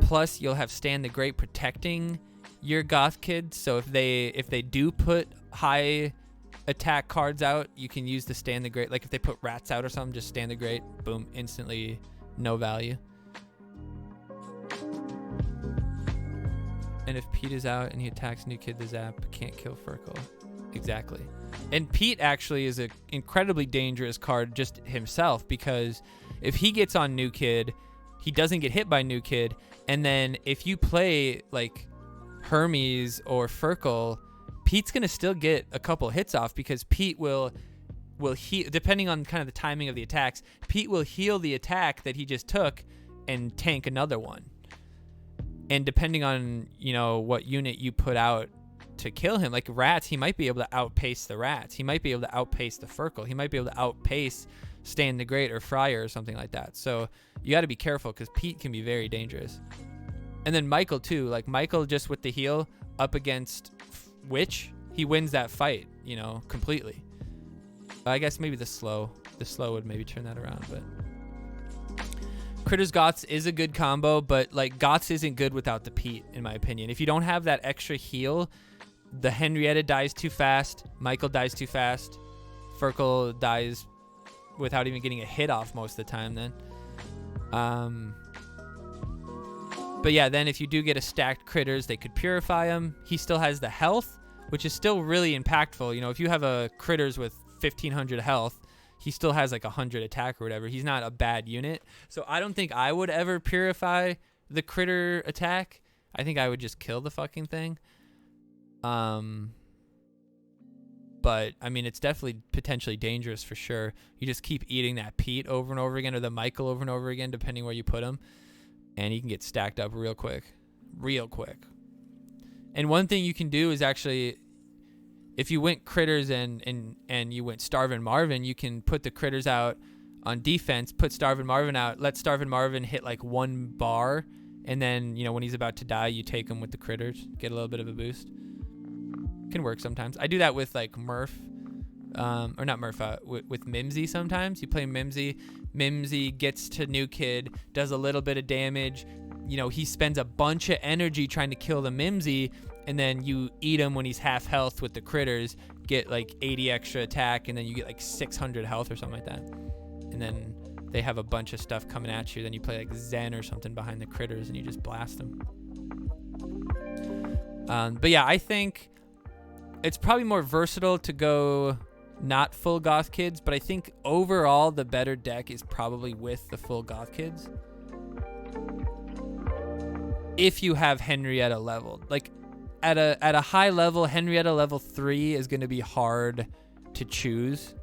S1: Plus, you'll have Stan the Great protecting your Goth Kids. So if they do put high attack cards out, you can use the Stan the Great. Like if they put rats out or something, just Stan the Great, boom, instantly no value. And if Pete is out and he attacks New Kid, the Zap can't kill Furkle. Exactly. And Pete actually is an incredibly dangerous card just himself, because if he gets on New Kid, he doesn't get hit by New Kid. And then if you play like Hermes or Furkle, Pete's going to still get a couple hits off, because Pete will heal, depending on kind of the timing of the attacks, Pete will heal the attack that he just took and tank another one. And depending on, what unit you put out to kill him, like rats, he might be able to outpace the rats. He might be able to outpace the Furkle. He might be able to outpace Stan the Great or Fryer or something like that. So you got to be careful, because Pete can be very dangerous. And then Michael too, like Michael just with the heal up against Witch, he wins that fight, completely. I guess maybe the slow would maybe turn that around, but Critters Goths is a good combo, but like Goths isn't good without the Pete, in my opinion. If you don't have that extra heal, the Henrietta dies too fast, Michael dies too fast, Furkle dies without even getting a hit off most of the time then. But yeah, then if you do get a stacked Critters, they could purify him. He still has the health, which is still really impactful. You know, if you have a critters with 1500 health, he still has like 100 attack or whatever. He's not a bad unit. So I don't think I would ever purify the critter attack. I think I would just kill the fucking thing. But I mean, it's definitely potentially dangerous for sure. You just keep eating that Pete over and over again, or the Michael over and over again, depending where you put him, and he can get stacked up real quick. And one thing you can do is actually, if you went critters and you went Starvin' Marvin, you can put the critters out on defense, put Starvin' Marvin out, let Starvin' Marvin hit like 1 bar, and then, you know, when he's about to die, you take him with the critters, get a little bit of a boost. Can work sometimes. I do that with like Murph, or not Murph, with Mimsy sometimes. You play Mimsy. Mimsy gets to New Kid, does a little bit of damage. You know, he spends a bunch of energy trying to kill the Mimsy, and then you eat him when he's half health with the critters, get like 80 extra attack, and then you get like 600 health or something like that. And then they have a bunch of stuff coming at you. Then you play like Zen or something behind the critters, and you just blast them. But yeah, I think it's probably more versatile to go not full Goth Kids, but I think overall the better deck is probably with the full Goth Kids. If you have Henrietta leveled. Like at a high level, Henrietta level 3 is going to be hard to choose.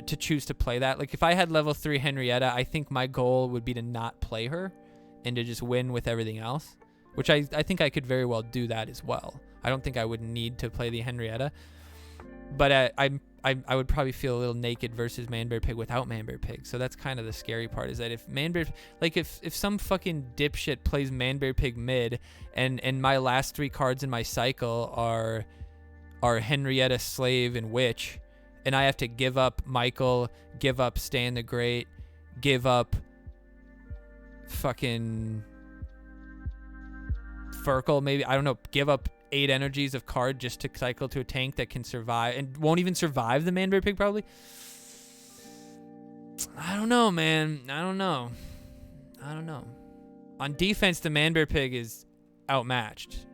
S1: To play that. Like if I had level 3 Henrietta, I think my goal would be to not play her and to just win with everything else. Which I think I could very well do that as well. I don't think I would need to play the Henrietta. But I would probably feel a little naked versus Manbear Pig without Manbear Pig. So that's kind of the scary part, is that if Manbear... Like, if some fucking dipshit plays Manbear Pig mid, and my last 3 cards in my cycle are Henrietta, Slave, and Witch, and I have to give up Michael, give up Stan the Great, give up fucking... Furkle, maybe, I don't know, give up 8 energies of card just to cycle to a tank that can survive and won't even survive the Manbear Pig probably. I don't know, man. I don't know. On defense, the Manbear Pig is outmatched.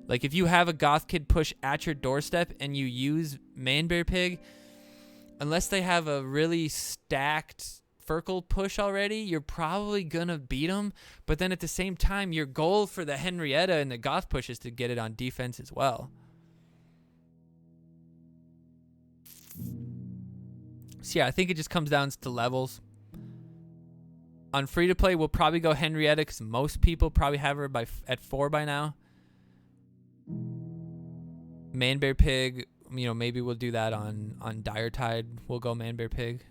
S1: Like if you have a Goth Kid push at your doorstep and you use Manbear Pig, unless they have a really stacked Furkle push already, you're probably gonna beat them. But then at the same time, your goal for the Henrietta and the Goth push is to get it on defense as well. So yeah, I think it just comes down to levels. On free to play, we'll probably go Henrietta because most people probably have her at 4 by now. Manbear Pig, you know, maybe we'll do that on Dire Tide. We'll go Manbear Pig.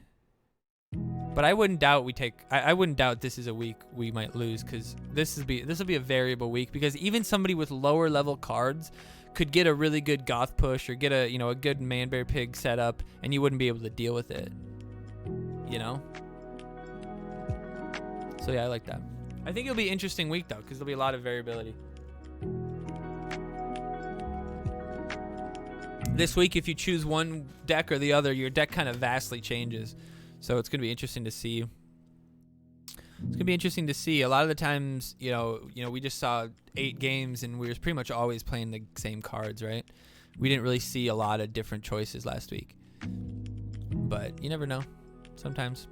S1: But I wouldn't doubt I wouldn't doubt this is a week we might lose, because this will be a variable week, because even somebody with lower level cards could get a really good Goth push or get a good Manbear Pig setup, and you wouldn't be able to deal with it. You know? So yeah, I like that. I think it'll be an interesting week though, because there'll be a lot of variability. This week, if you choose one deck or the other, your deck kind of vastly changes. So it's going to be interesting to see. A lot of the times, you know, we just saw 8 games and we were pretty much always playing the same cards, right? We didn't really see a lot of different choices last week. But you never know. Sometimes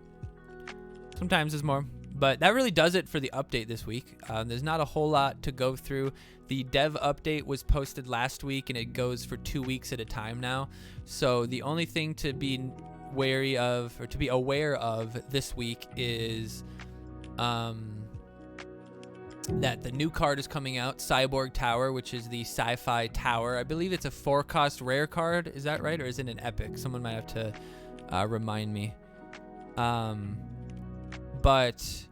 S1: there's more. But that really does it for the update this week. There's not a whole lot to go through. The dev update was posted last week and it goes for 2 weeks at a time now. So the only thing to be wary of, or to be aware of this week, is that the new card is coming out, Cyborg Tower, which is the sci-fi tower. I believe it's a 4-cost rare card. Is that right? Or is it an epic? Someone might have to remind me. But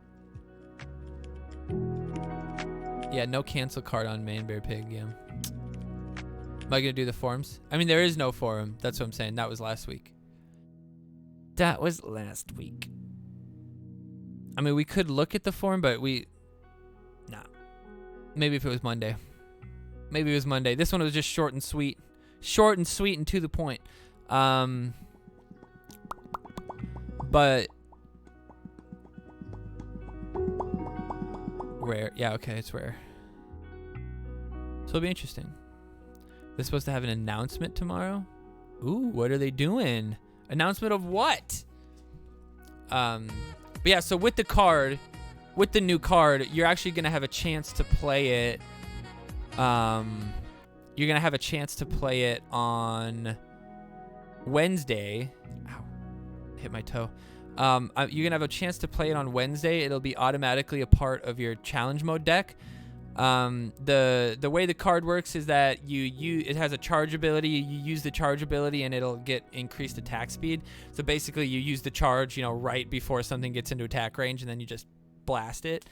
S1: yeah, no cancel card on Manbear Pig. Yeah. Am I gonna do the forums? I mean, there is no forum. That's what I'm saying. That was last week. I mean, we could look at the forum, but nah. Maybe if it was Monday. This one was just short and sweet and to the point. But rare. Yeah, okay, it's rare. So it'll be interesting. They're supposed to have an announcement tomorrow. Ooh, what are they doing? Announcement of what? But yeah, so with the card, with the new card, you're actually gonna have a chance to play it. You're gonna have a chance to play it on Wednesday. Ow, hit my toe. You're gonna have a chance to play it on Wednesday. It'll be automatically a part of your challenge mode deck. The way the card works is that it has a charge ability. You use the charge ability and it'll get increased attack speed. So basically you use the charge, right before something gets into attack range, and then you just blast it.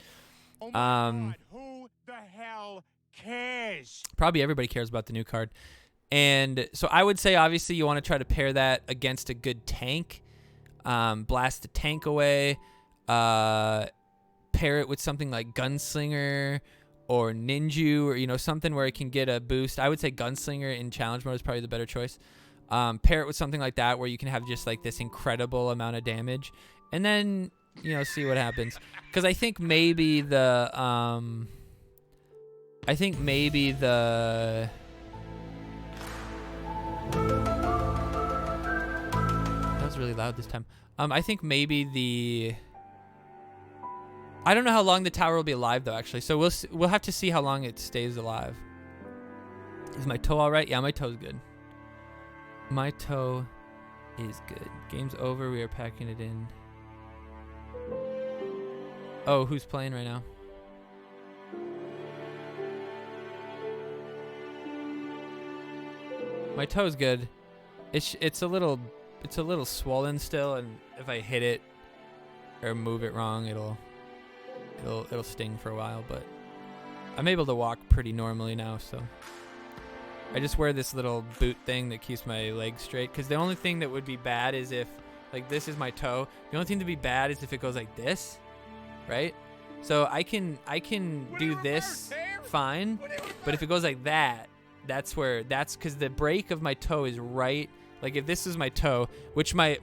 S2: Oh my God, who the hell cares?
S1: Probably everybody cares about the new card. And so I would say obviously you want to try to pair that against a good tank. Blast the tank away. Pair it with something like Gunslinger or Ninju, or something where it can get a boost. I would say Gunslinger in challenge mode is probably the better choice. Pair it with something like that where you can have just like this incredible amount of damage, and then see what happens. Because I think maybe the that was really loud this time. I think maybe I don't know how long the tower will be alive though, actually. So we'll have to see how long it stays alive. Is my toe all right? Yeah, my toe's good. My toe is good. Game's over. We are packing it in. Oh, who's playing right now? My toe's good. It's a little swollen still, and if I hit it or move it wrong, it'll sting for a while, but I'm able to walk pretty normally now, so I just wear this little boot thing that keeps my legs straight, because the only thing that would be bad is if, like, this is my toe. The only thing to be bad is if it goes like this, right? So I can do this fine, but if it goes like that, that's because the break of my toe is right. Like if this is my toe, which my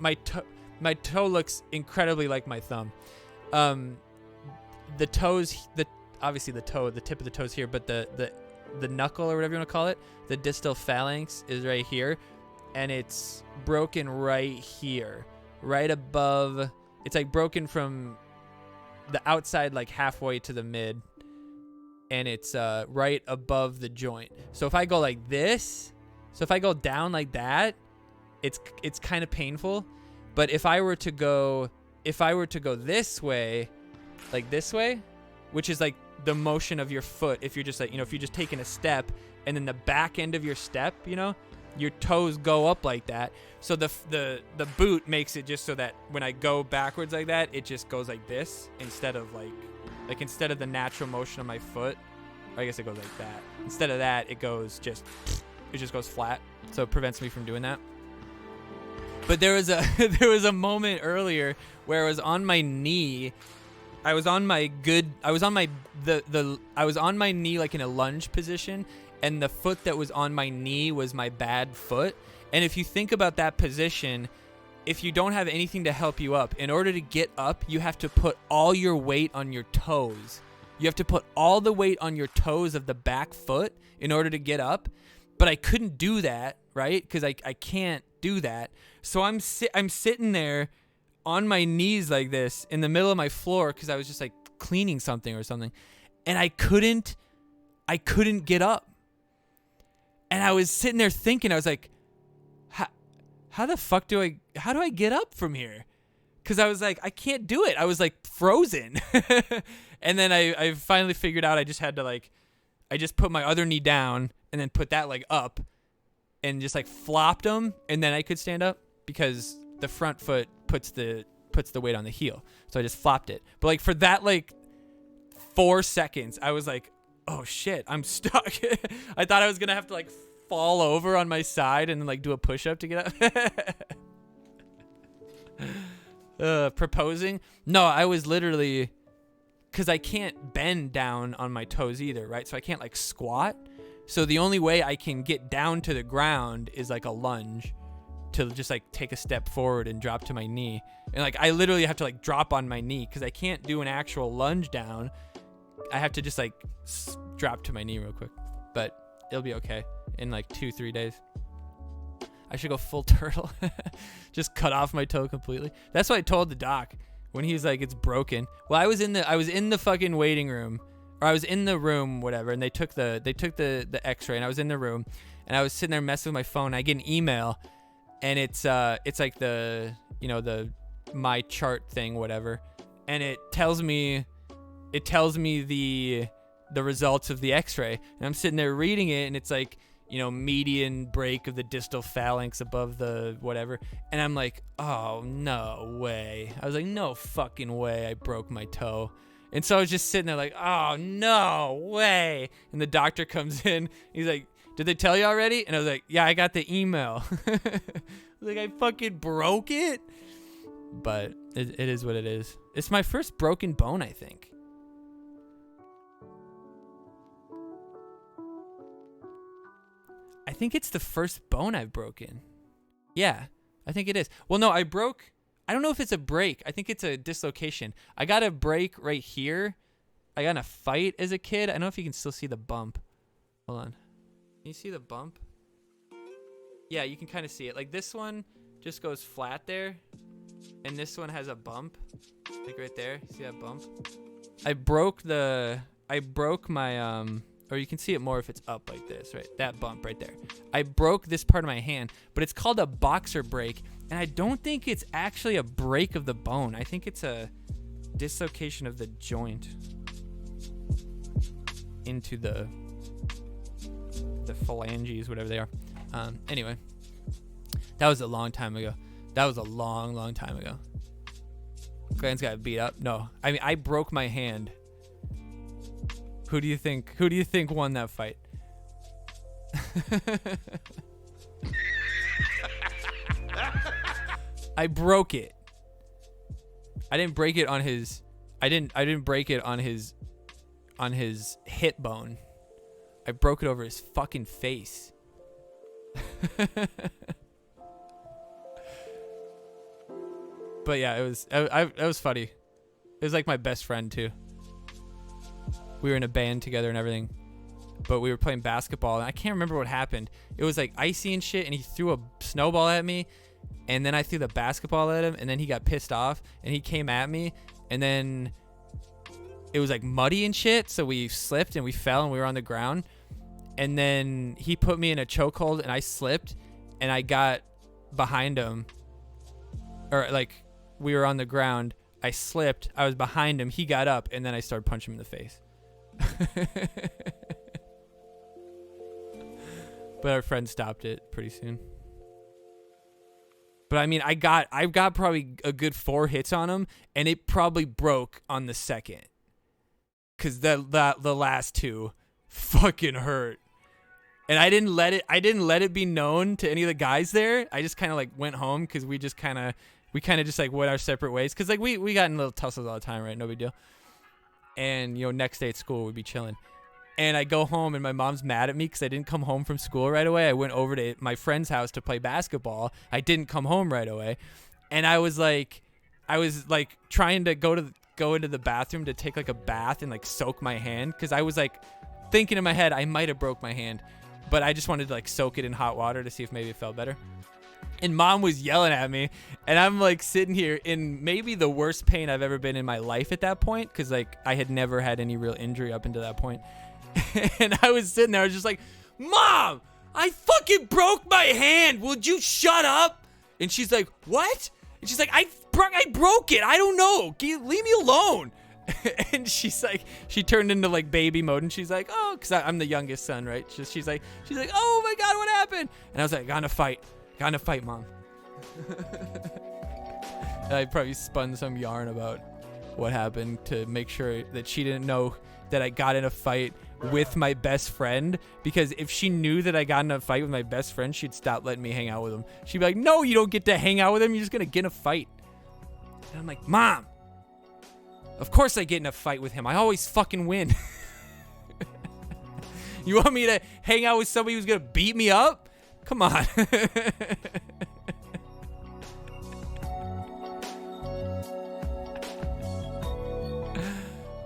S1: toe looks incredibly like my thumb. The toes, obviously the tip of the toes here, but the knuckle or whatever you want to call it, the distal phalanx is right here, and it's broken right here, right above. It's like broken from the outside like halfway to the mid, and it's right above the joint. So if I go like this, so if I go down like that, it's kind of painful. But if I were to go this way, like this way, which is like the motion of your foot, if you're just like, if you're just taking a step, and then the back end of your step, your toes go up like that. So the boot makes it just so that when I go backwards like that, it just goes like this instead of like instead of the natural motion of my foot. Or I guess it goes like that. Instead of that, it just goes flat. So it prevents me from doing that. But there was a moment earlier where I was on my knee. I was on my knee like in a lunge position, and the foot that was on my knee was my bad foot. And if you think about that position, if you don't have anything to help you up, in order to get up, you have to put all your weight on your toes. You have to put all the weight on your toes of the back foot in order to get up. But I couldn't do that, right? Because I can't do that. So I'm sitting there on my knees like this in the middle of my floor because I was just like cleaning something or something, and I couldn't get up. And I was sitting there thinking, I was like, how do I get up from here? Because I was like, I can't do it. I was like frozen. And then I finally figured out I just had to I just put my other knee down and then put that leg up and just like flopped them, and then I could stand up because the front foot puts the weight on the heel. So I just flopped it. But like for that 4 seconds, I was like, oh shit, I'm stuck. I thought I was gonna have to fall over on my side and then do a push-up to get up. Proposing? No, I was literally, because I can't bend down on my toes either, right? So I can't squat. So the only way I can get down to the ground is a lunge, to just take a step forward and drop to my knee. And I literally have to drop on my knee because I can't do an actual lunge down. I have to just drop to my knee real quick. But it'll be okay in like 2-3 days. I should go full turtle. Just cut off my toe completely. That's what I told the doc when he was like, it's broken. Well, I was in the fucking waiting room, or I was in the room, whatever, and they took the x-ray, and I was in the room, and I was sitting there messing with my phone. I get an email, and it's like the my chart thing, whatever, and it tells me the results of the x-ray, and I'm sitting there reading it, and it's like, median break of the distal phalanx above the whatever. And I'm like, oh, no way. I was like, no fucking way I broke my toe. And so I was just sitting there like, oh, no way. And the doctor comes in. He's like, did they tell you already? And I was like, yeah, I got the email. I was like, I fucking broke it. But it is what it is. It's my first broken bone, I think. I think it's the first bone I've broken. Yeah, I think it is. Well, no, I don't know if it's a break. I think it's a dislocation. I got a break right here. I got in a fight as a kid. I don't know if you can still see the bump. Hold on. Can you see the bump? Yeah, you can kind of see it. Like this one just goes flat there. And this one has a bump. Like right there. See that bump? I broke my, or you can see it more if it's up like this, right? That bump right there. I broke this part of my hand, but it's called a boxer break, and I don't think it's actually a break of the bone. I think it's a dislocation of the joint into the phalanges, whatever they are. Anyway, that was a long time ago. That was a long, long time ago. Glenn's got beat up. No, I mean, I broke my hand. Who do you think won that fight? I broke it. I didn't break it on his hip bone. I broke it over his fucking face. But yeah, it was funny. It was like my best friend too. We were in a band together and everything, but we were playing basketball, and I can't remember what happened. It was like icy and shit, and he threw a snowball at me, and then I threw the basketball at him, and then he got pissed off, and he came at me, and then it was like muddy and shit, so we slipped, and we fell, and we were on the ground, and then he put me in a chokehold, and I slipped, and I got behind him, or like we were on the ground, I slipped, I was behind him, he got up, and then I started punching him in the face. But our friend stopped it pretty soon. But I mean, I got probably a good 4 hits on him, and it probably broke on the second, cause the last 2 fucking hurt, and I didn't let it be known to any of the guys there. I just kind of like went home, cause we kind of just like went our separate ways, cause like we got in little tussles all the time, right? No big deal. And next day at school we'd be chilling, and I go home, and my mom's mad at me because I didn't come home from school right away. I went over to my friend's house to play basketball. I didn't come home right away, and I was like trying to go into the bathroom to take like a bath and like soak my hand, because I was like thinking in my head I might have broke my hand, but I just wanted to like soak it in hot water to see if maybe it felt better. And mom was yelling at me, and I'm like sitting here in maybe the worst pain I've ever been in my life at that point, because like I had never had any real injury up until that point. And I was sitting there, I was just like, Mom, I fucking broke my hand. Would you shut up? And she's like, what? And she's like, I broke it. I don't know. Leave me alone. And she's like, she turned into like baby mode, and she's like, oh, because I'm the youngest son, right? She's like, oh my God, what happened? And I was like, Got in a fight, Mom. And I probably spun some yarn about what happened to make sure that she didn't know that I got in a fight with my best friend, because if she knew that I got in a fight with my best friend, she'd stop letting me hang out with him. She'd be like, no, you don't get to hang out with him. You're just going to get in a fight. And I'm like, Mom, of course I get in a fight with him. I always fucking win. You want me to hang out with somebody who's going to beat me up? Come on.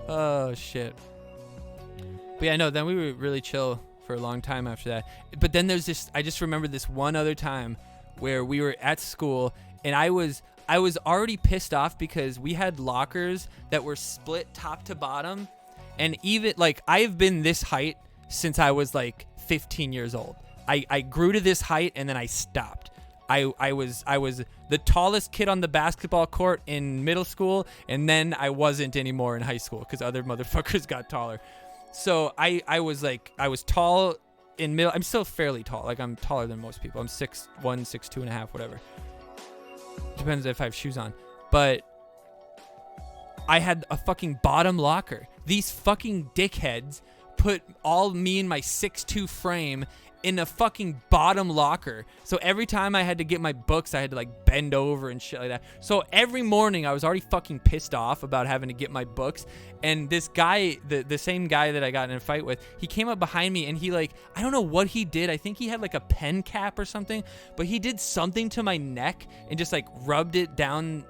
S1: Oh, shit. But yeah, no, then we were really chill for a long time after that. But then there's this, I just remember this one other time where we were at school and I was already pissed off because we had lockers that were split top to bottom. And even like I've been this height since I was like 15 years old. I grew to this height and then I stopped. I was the tallest kid on the basketball court in middle school, and then I wasn't anymore in high school because other motherfuckers got taller. So I was tall in middle. I'm still fairly tall. Like I'm taller than most people. I'm 6'1", 6'2 and a half, whatever. Depends if I have shoes on. But I had a fucking bottom locker. These fucking dickheads put all me in my 6'2" frame in a fucking bottom locker. So every time I had to get my books, I had to like bend over and shit like that. So every morning I was already fucking pissed off about having to get my books. And this guy, the same guy that I got in a fight with, he came up behind me and he like, I don't know what he did. I think he had like a pen cap or something, but he did something to my neck and just like rubbed it down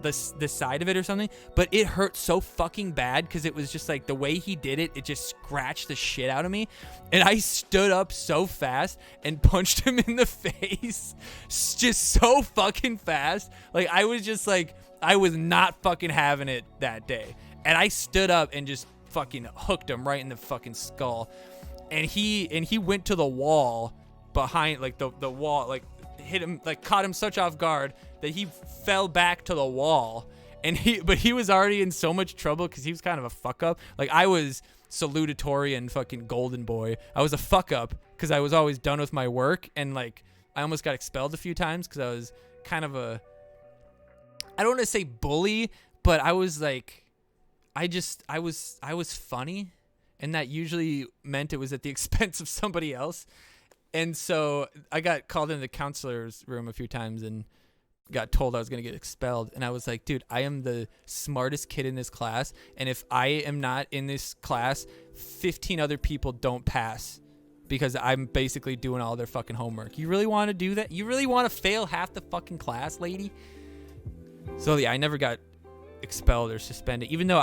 S1: the side of it or something, but it hurt so fucking bad because it was just like the way he did it, it just scratched the shit out of me. And I stood up so fast and punched him in the face just so fucking fast. Like I was just like, I was not fucking having it that day. And I stood up and just fucking hooked him right in the fucking skull. And he went to the wall behind, like the wall, like hit him, like caught him such off guard that he fell back to the wall. And but he was already in so much trouble because he was kind of a fuck up. Like I was salutatorian fucking golden boy. I was a fuck up because I was always done with my work, and like I almost got expelled a few times because I was kind of a, I don't want to say bully, but I was like, I was funny, and that usually meant it was at the expense of somebody else. And so I got called into the counselor's room a few times and got told I was going to get expelled. And I was like, dude, I am the smartest kid in this class. And if I am not in this class, 15 other people don't pass because I'm basically doing all their fucking homework. You really want to do that? You really want to fail half the fucking class, lady? So yeah, I never got expelled or suspended, even though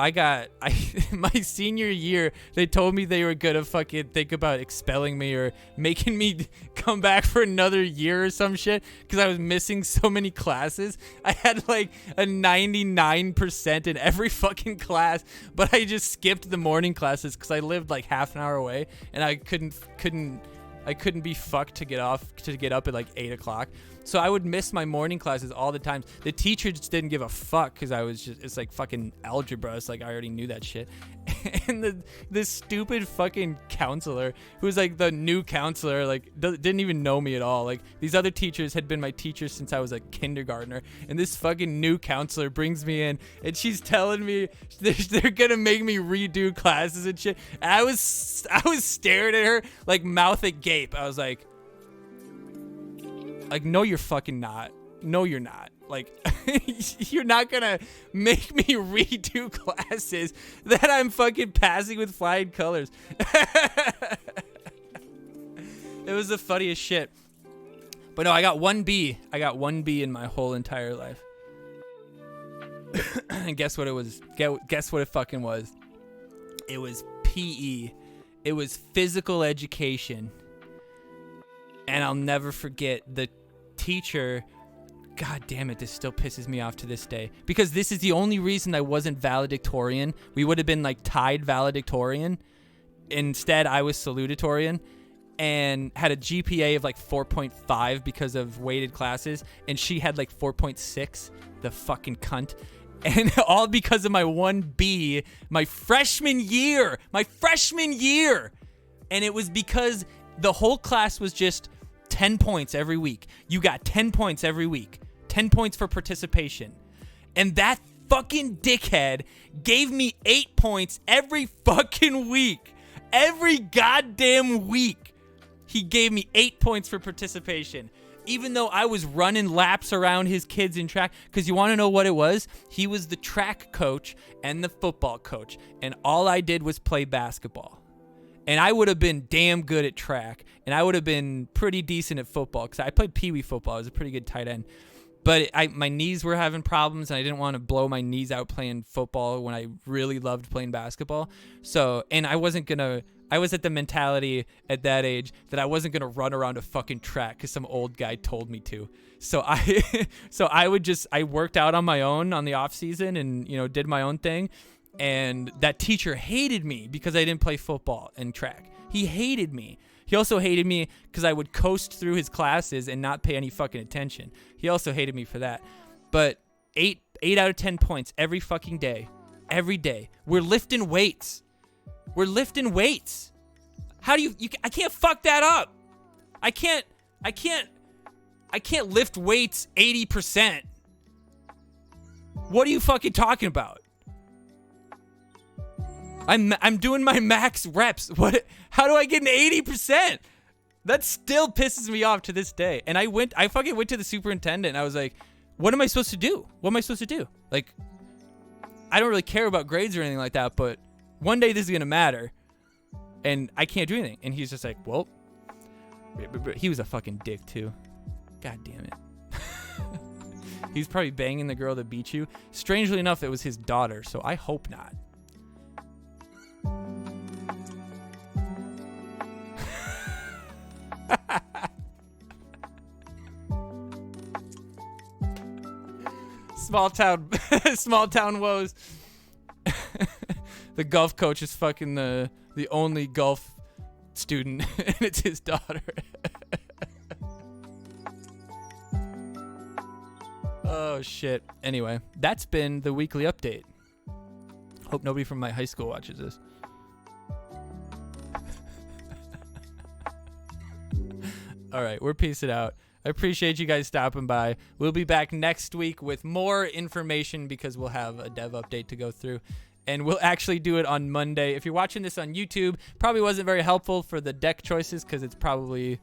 S1: my senior year they told me they were gonna fucking think about expelling me or making me come back for another year or some shit because I was missing so many classes. I had like a 99% in every fucking class, but I just skipped the morning classes because I lived like half an hour away and I couldn't be fucked to get up at like 8 o'clock. So I would miss my morning classes all the time. The teacher just didn't give a fuck because it's like fucking algebra. It's like I already knew that shit. And this stupid fucking counselor who's like the new counselor, like didn't even know me at all. Like these other teachers had been my teachers since I was a kindergartner. And this fucking new counselor brings me in and she's telling me they're gonna make me redo classes and shit. And I was staring at her like mouth agape. I was like, no, you're fucking not. No, you're not. Like, you're not gonna make me redo classes that I'm fucking passing with flying colors. It was the funniest shit. But no, I got 1B. I got 1B in my whole entire life. And guess what it was? Guess what it fucking was? It was PE. It was physical education. And I'll never forget the teacher. God damn it, this still pisses me off to this day. Because this is the only reason I wasn't valedictorian. We would have been like tied valedictorian. Instead, I was salutatorian and had a GPA of like 4.5 because of weighted classes. And she had like 4.6, the fucking cunt. And all because of my 1B, my freshman year. And it was because the whole class was just 10 points every week. You got 10 points every week. 10 points for participation. And that fucking dickhead gave me 8 points every fucking week. Every goddamn week. He gave me 8 points for participation. Even though I was running laps around his kids in track. Because you want to know what it was? He was the track coach and the football coach. And all I did was play basketball. And I would have been damn good at track. And I would have been pretty decent at football. Because I played peewee football. I was a pretty good tight end. But my knees were having problems. And I didn't want to blow my knees out playing football when I really loved playing basketball. So, and I wasn't going to... I was at the mentality at that age that I wasn't gonna run around a fucking track because some old guy told me to. So I worked out on my own on the off season and, you know, did my own thing. And that teacher hated me because I didn't play football and track. He hated me. He also hated me because I would coast through his classes and not pay any fucking attention. He also hated me for that. But 8 out of 10 points every fucking day. Every day. We're lifting weights. How do you I can't fuck that up. I can't lift weights 80%. What are you fucking talking about? I'm doing my max reps. How do I get an 80%? That still pisses me off to this day. And I fucking went to the superintendent and I was like, what am I supposed to do? What am I supposed to do? Like, I don't really care about grades or anything like that, but one day this is going to matter. And I can't do anything. And he's just like, well, he was a fucking dick too. God damn it. He's probably banging the girl that beat you. Strangely enough, it was his daughter, so I hope not. Small town woes. The golf coach is fucking the only golf student, and it's his daughter. Oh shit. Anyway, that's been the weekly update. Hope nobody from my high school watches this. All right, we're peacing out. I appreciate you guys stopping by. We'll be back next week with more information because we'll have a dev update to go through. And we'll actually do it on Monday. If you're watching this on YouTube, probably wasn't very helpful for the deck choices because it's probably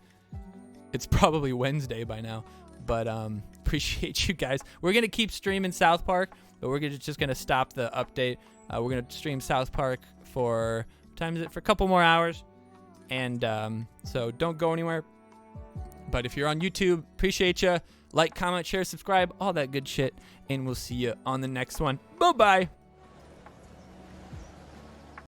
S1: Wednesday by now. But appreciate you guys. We're going to keep streaming South Park, but we're just going to stop the update. We're going to stream South Park for, what time is it? For a couple more hours. And so don't go anywhere. But if you're on YouTube, appreciate you. Like, comment, share, subscribe, all that good shit. And we'll see you on the next one. Bye-bye.